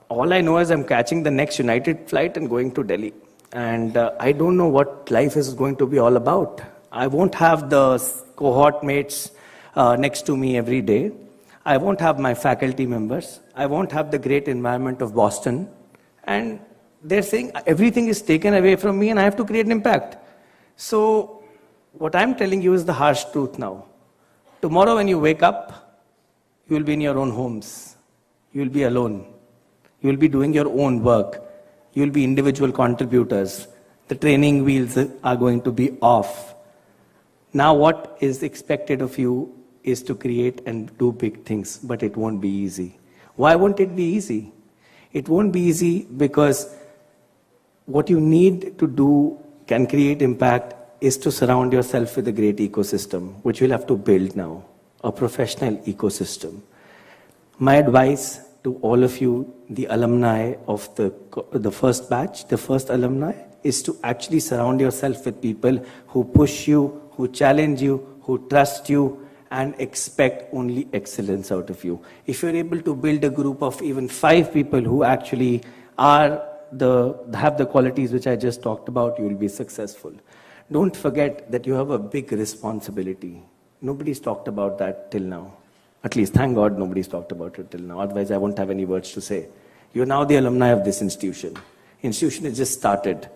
all I know is I'm catching the next United flight and going to Delhi. And I don't know what life is going to be all about. I won't have the cohort mates next to me every day. I won't have my faculty members. I won't have the great environment of Boston. And they're saying everything is taken away from me and I have to create an impact. So what I'm telling you is the harsh truth now. Tomorrow when you wake up, you will be in your own homes. You will be alone. You will be doing your own work. You will be individual contributors. The training wheels are going to be off. Now what is expected of you is to create and do big things, but it won't be easy. Why won't it be easy? It won't be easy because what you need to do can create impact is to surround yourself with a great ecosystem, which we'll have to build now, a professional ecosystem. My advice to all of you, the alumni of the first batch, the first alumni, is to actually surround yourself with people who push you, who challenge you, who trust you, and expect only excellence out of you. If you're able to build a group of even 5 people who actually have the qualities which I just talked about, you will be successful. Don't forget that you have a big responsibility. Nobody's talked about that till now. At least, thank God, nobody's talked about it till now. Otherwise, I won't have any words to say. You're now the alumni of this institution. Institution has just started.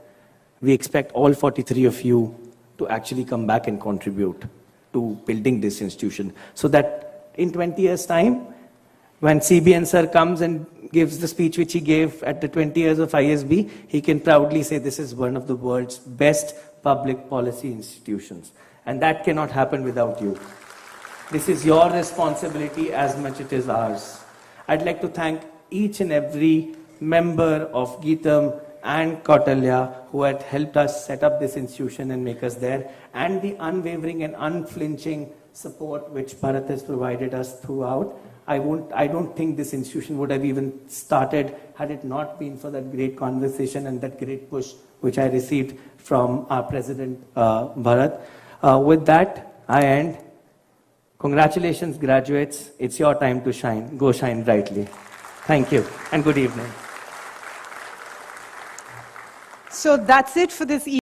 We expect all 43 of you to actually come back and contribute to building this institution, so that in 20 years' time, when CBN sir comes and gives the speech which he gave at the 20 years of ISB, he can proudly say this is one of the world's best public policy institutions. And that cannot happen without you. This is your responsibility as much as it is ours. I'd like to thank each and every member of Geetam and Kautilya who had helped us set up this institution and make us there, and the unwavering and unflinching support which Bharat has provided us throughout. I don't think this institution would have even started had it not been for that great conversation and that great push which I received from our president, Bharat. With that, I end. Congratulations, graduates. It's your time to shine. Go shine brightly. Thank you, and good evening. So that's it for this evening.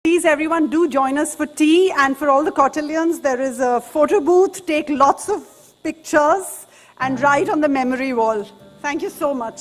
Please, everyone, do join us for tea. And for all the cotillions, there is a photo booth. Take lots of pictures and write on the memory wall. Thank you so much.